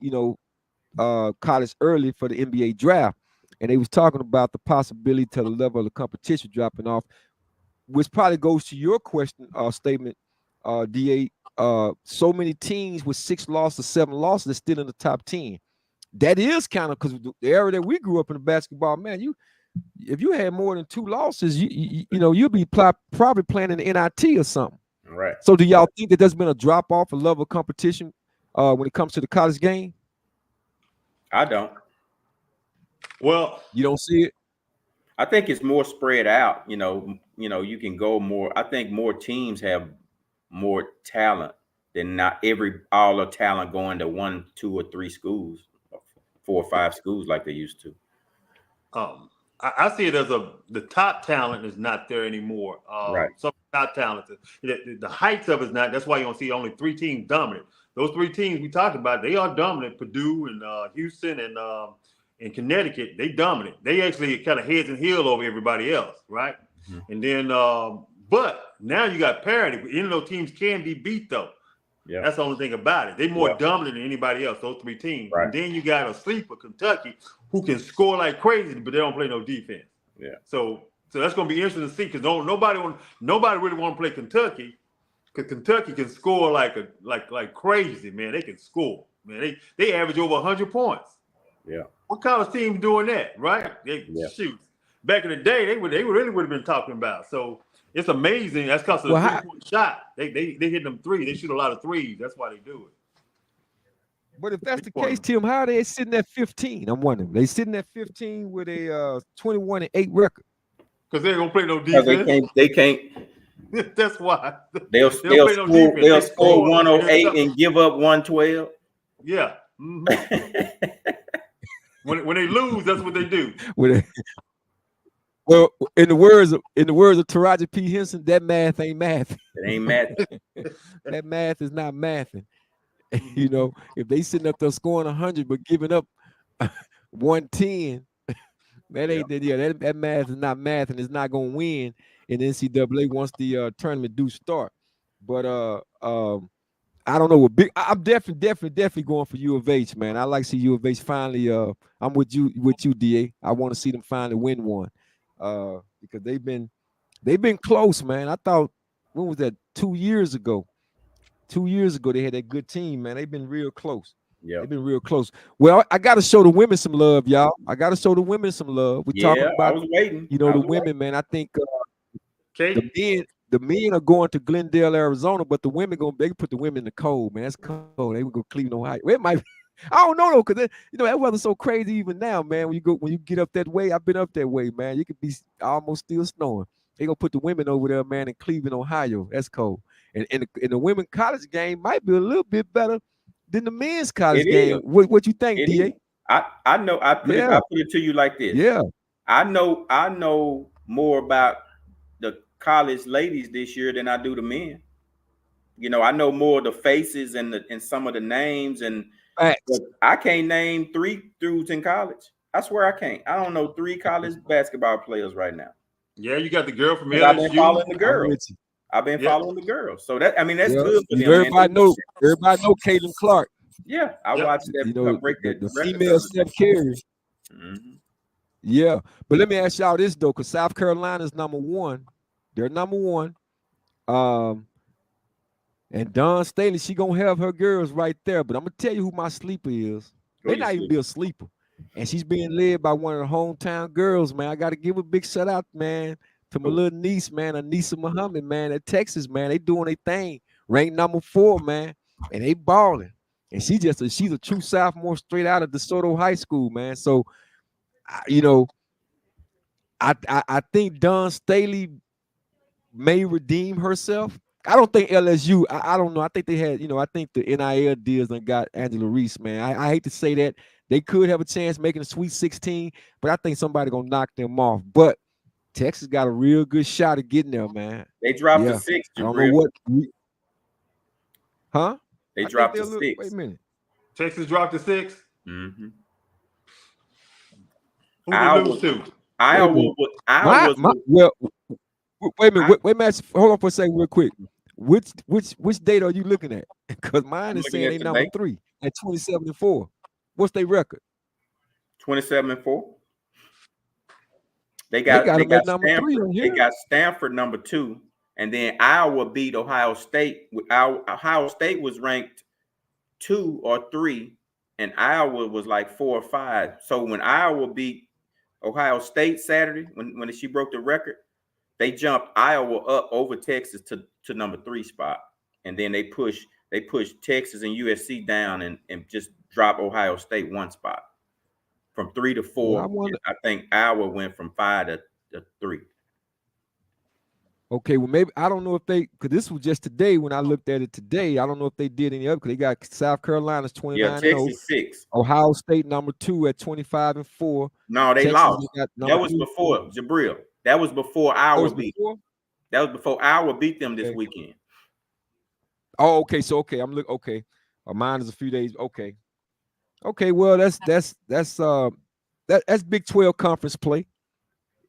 college early for the NBA draft. And they was talking about the possibility to the level of the competition dropping off, which probably goes to your question statement, DA. So many teams with 6 losses or 7 losses are still in the top 10. That is kind of because the era that we grew up in the basketball, man, if you had more than 2 losses, you'd be probably playing in the NIT or something. Right. So do y'all think that there's been a drop off of level of competition when it comes to the college game? I don't. Well, you don't see it. I think it's more spread out. You can go more. I think more teams have more talent than all the talent going to 1, 2, or 3 schools, 4 or 5 schools like they used to. I see it as the top talent is not there anymore. Right. Some top talent, the heights of it is not. That's why you don't see only 3 teams dominant. Those 3 teams we talked about, they are dominant. Purdue and Houston and Connecticut, they dominant. They actually kind of heads and heels over everybody else, right? Mm-hmm. And then, but now you got parity. Even though teams can be beat, though. Yeah. That's the only thing about it. They're more dominant than anybody else, those 3 teams. Right. And then you got a sleeper, Kentucky, who can score like crazy, but they don't play no defense. Yeah. So that's going to be interesting to see, because nobody really want to play Kentucky, because Kentucky can score like crazy, man. They can score, man. They average over 100 points. Yeah. What college team doing that, right? Shoot. Back in the day, they really would have been talking about. So it's amazing. That's because of the 3-point shot. They hit them 3. They shoot a lot of 3s. That's why they do it. But if that's the case, Tim, how are they sitting at 15? I'm wondering. They sitting at 15 with a 21-8 record. Because they don't play no defense. They can't. That's why. They'll score 108 and give up 112. Yeah. Mm-hmm. when they lose, that's what they do. Well, in the words of Taraji P. Henson, that math ain't math. It ain't math. That math is not mathing. If they sitting up there scoring 100 but giving up 110, that ain't that math is not math, and it's not gonna win in NCAA once the tournament do start. But I don't know. I'm definitely going for U of H, man. I like to see U of H finally. I'm with you, DA. I want to see them finally win one, because they've been close, man. I thought, when was that? 2 years ago. 2 years ago they had that good team, man. They've been real close. Yeah. They've been real close. Well, I got to show the women some love, y'all. I got to show the women some love. We're talking I about, was waiting. the women, man. I think Okay. the men are going to Glendale, Arizona, but the women they put the women in the cold, man. That's cold. They would go Cleveland, Ohio. It might be, I don't know though, because that weather's so crazy even now, man. When you get up that way, I've been up that way, man. You could be almost still snowing. They gonna put the women over there, man, in Cleveland, Ohio. That's cold. And the women college game might be a little bit better than the men's college It game. is. What you think, It DA? is. I know. I put it to you like this. Yeah. I know more about the college ladies this year than I do the men. I know more of the faces and some of the names, and I can't name 3 dudes in college. I swear I can't. I don't know 3 college basketball players right now. Yeah, you got the girl from LSU. I've been following the girls. Following the girls. So that's good for them. Everybody know Caitlin Clark. Yeah, I watched that break the female Steph Curry. Mm-hmm. Yeah, but let me ask y'all this though, because South Carolina's #1. They're #1. And Dawn Staley, she gonna have her girls right there. But I'm gonna tell you who my sleeper is. They not even be a sleeper, and she's being led by one of the hometown girls, man. I gotta give a big shout out, man, to my little niece, man, Anissa Muhammad, man, at Texas, man. They doing their thing, ranked #4, man, and they balling. And she's a true sophomore straight out of DeSoto High School, man. So, I think Dawn Staley may redeem herself. I don't think LSU. I don't know. I think they had. I think the NIL deals and got Angela Reese, man. I hate to say that they could have a chance making a Sweet 16, but I think somebody gonna knock them off. But Texas got a real good shot at getting there, man. They dropped to 6. I don't know what. Huh? They dropped to 6. Wait a minute. Texas dropped to 6. Mm-hmm. Who did lose to? Iowa. Well, wait a minute. Wait a minute. Hold on for a second, real quick. Which date are you looking at? Because mine is saying they #3 at 27-4. What's their record? 27-4. They got Stanford. They got Stanford #2, and then Iowa beat Ohio State. Ohio State was ranked 2 or 3, and Iowa was like 4 or 5. So when Iowa beat Ohio State Saturday, when she broke the record, they jumped Iowa up over Texas to #3 spot, and then they pushed Texas and USC down and just drop Ohio State 1 spot from 3 to 4. Well, I think Iowa went from 5 to 3. Okay, well maybe I don't know if because this was just today when I looked at it today. I don't know if they did any other because they got South Carolina's 29-0. Yeah, Texas 6. Ohio State #2 at 25-4. No, they lost. That was before Jabril. That was before Iowa beat. That was before Iowa beat them this weekend. Oh, okay. So I'm looking. Okay, mine is a few days. Okay. Well, that's Big 12 conference play.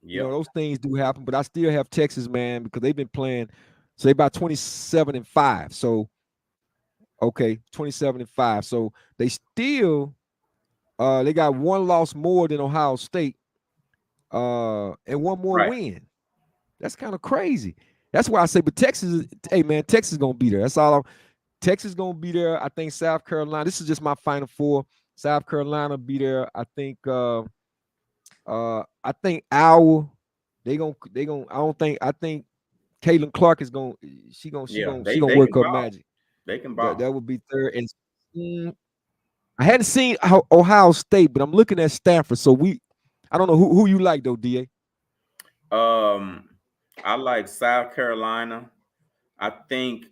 Yeah, those things do happen, but I still have Texas, man, because they've been playing. So they about 27-5. So 27-5. So they still they got 1 loss more than Ohio State, and 1 more win. That's kind of crazy. That's why I say, but Texas, hey man, Texas is gonna be there. That's all. Texas is gonna be there. I think South Carolina. This is just my Final Four. South Carolina be there. I think Iowa. They gonna. I think Caitlin Clark is gonna. She gonna work her magic. They can ball. That would be third. And I hadn't seen Ohio State, but I'm looking at Stanford. So I don't know who you like though, DA. I like South Carolina. I think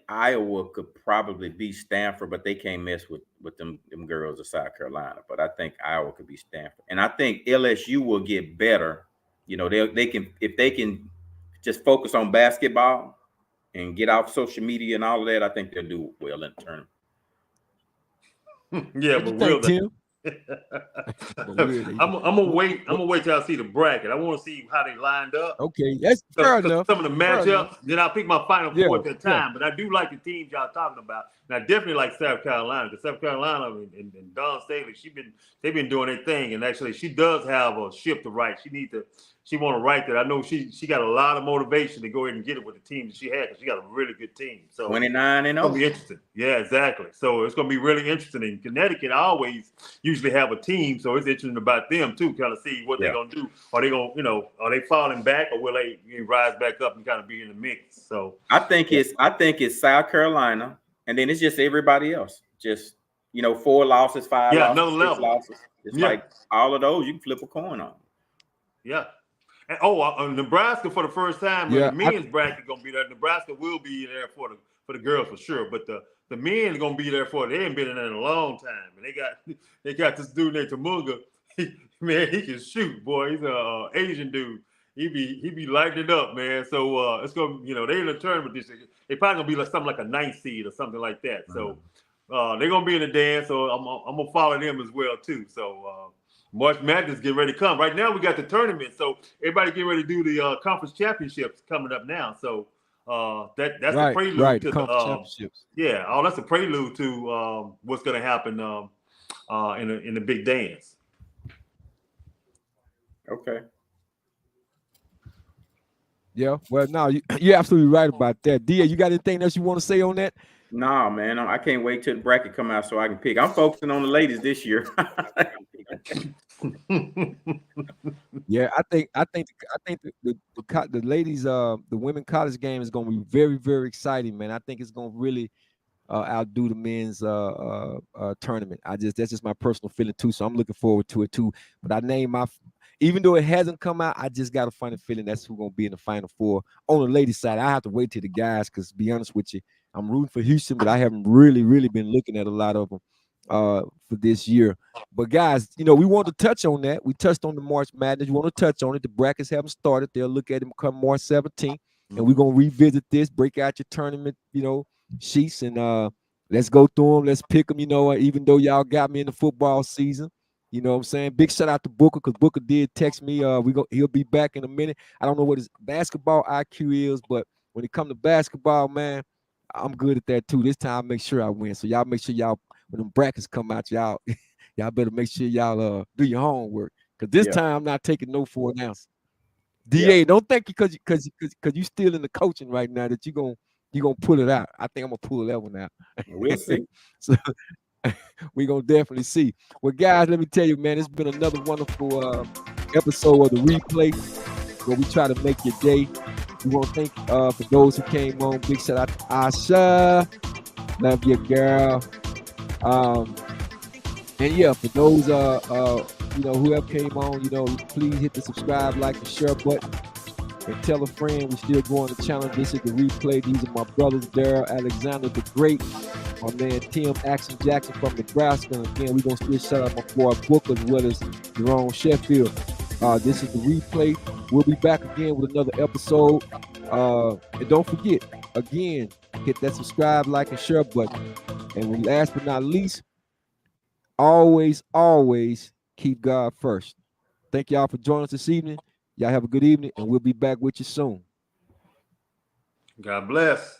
Iowa could probably beat Stanford, but they can't mess with them girls of South Carolina. But I think Iowa could beat Stanford, and I think LSU will get better. They can, if they can just focus on basketball and get off social media and all of that. I think they'll do well in the tournament. Yeah, but will they? I'm gonna wait. I'm gonna wait till I see the bracket. I want to see how they lined up. Okay, that's fair enough. Some of the matchups, then I'll pick my Final Four at that time. But I do like the teams y'all talking about, and I definitely like South Carolina because South Carolina and Dawn Staley, they've been doing their thing, and actually she does have a ship to right. She needs to she want to write that. I know she got a lot of motivation to go ahead and get it with the team that she had, because she got a really good team. So 29-0. It's gonna be interesting. Yeah, exactly. So it's gonna be really interesting. In Connecticut, I always usually have a team, so it's interesting about them too, kind of see what they're gonna do. Are they gonna, are they falling back, or will they rise back up and kind of be in the mix? So I think it's South Carolina, and then it's just everybody else. Just 4 losses, 5 losses, another 6 level. losses. It's like all of those you can flip a coin on. Yeah. And Nebraska for the first time. The men's bracket gonna be there. Nebraska will be there for the girls for sure, but the men are gonna be there for it. They ain't been in there in a long time, and they got this dude named Tamunga. Man, he can shoot, boy. He's a Asian dude. He be lighting it up, man. So it's gonna, they in the tournament this year. They probably gonna be like something like a 9th seed or something like that. So they're gonna be in the dance. So I'm gonna follow them as well too. So March Madness getting ready to come. Right now we got the tournament, so everybody getting ready to do the conference championships coming up now. So that's the prelude to the championships. That's a prelude to what's going to happen in the big dance. Okay. Yeah. Well, no, you're absolutely right about that. Dia, you got anything else you want to say on that? Nah, man, I can't wait till the bracket come out so I can pick. I'm focusing on the ladies this year. Yeah, I think the ladies, the women college game is going to be very, very exciting, man. I think it's going to really outdo the men's tournament. That's just my personal feeling too. So I'm looking forward to it too. But even though it hasn't come out, I just got a funny feeling that's who's going to be in the Final Four. On the ladies' side, I have to wait till the guys, because to be honest with you, I'm rooting for Houston, but I haven't really been looking at a lot of them for this year. But guys, we want to touch on that. We touched on the March Madness. We want to touch on it. The brackets haven't started. They'll look at them come March 17th, and we're going to revisit this, break out your tournament, sheets, and let's go through them. Let's pick them, even though y'all got me in the football season. You know what I'm saying? Big shout out to Booker, because Booker did text me. He'll be back in a minute. I don't know what his basketball IQ is, but when it comes to basketball, man, I'm good at that too. This time, I'll make sure I win. So y'all make sure when them brackets come out, y'all better make sure y'all do your homework, because this time I'm not taking no for an answer. DA, don't think because you still in the coaching right now that you're gonna pull it out. I think I'm gonna pull that one out. We'll see. So we're gonna definitely see. Well, guys, let me tell you, man, it's been another wonderful episode of the replay where we try to make your day. We want to thank for those who came on. Big shout out to Asha. Love you, girl. And yeah, for those whoever came on, please hit the subscribe, like, and share button, and tell a friend. We're still growing the channel. This is the replay. These are my brothers, Daryl Alexander the Great, my man Tim Action Jackson from Nebraska. And again, we're gonna still shout out my boy Booker as well as Jerome Sheffield. This is the replay. We'll be back again with another episode. And don't forget, again, hit that subscribe, like, and share button. And last but not least, always keep God first. Thank y'all for joining us this evening. Y'all have a good evening, and we'll be back with you soon. God bless.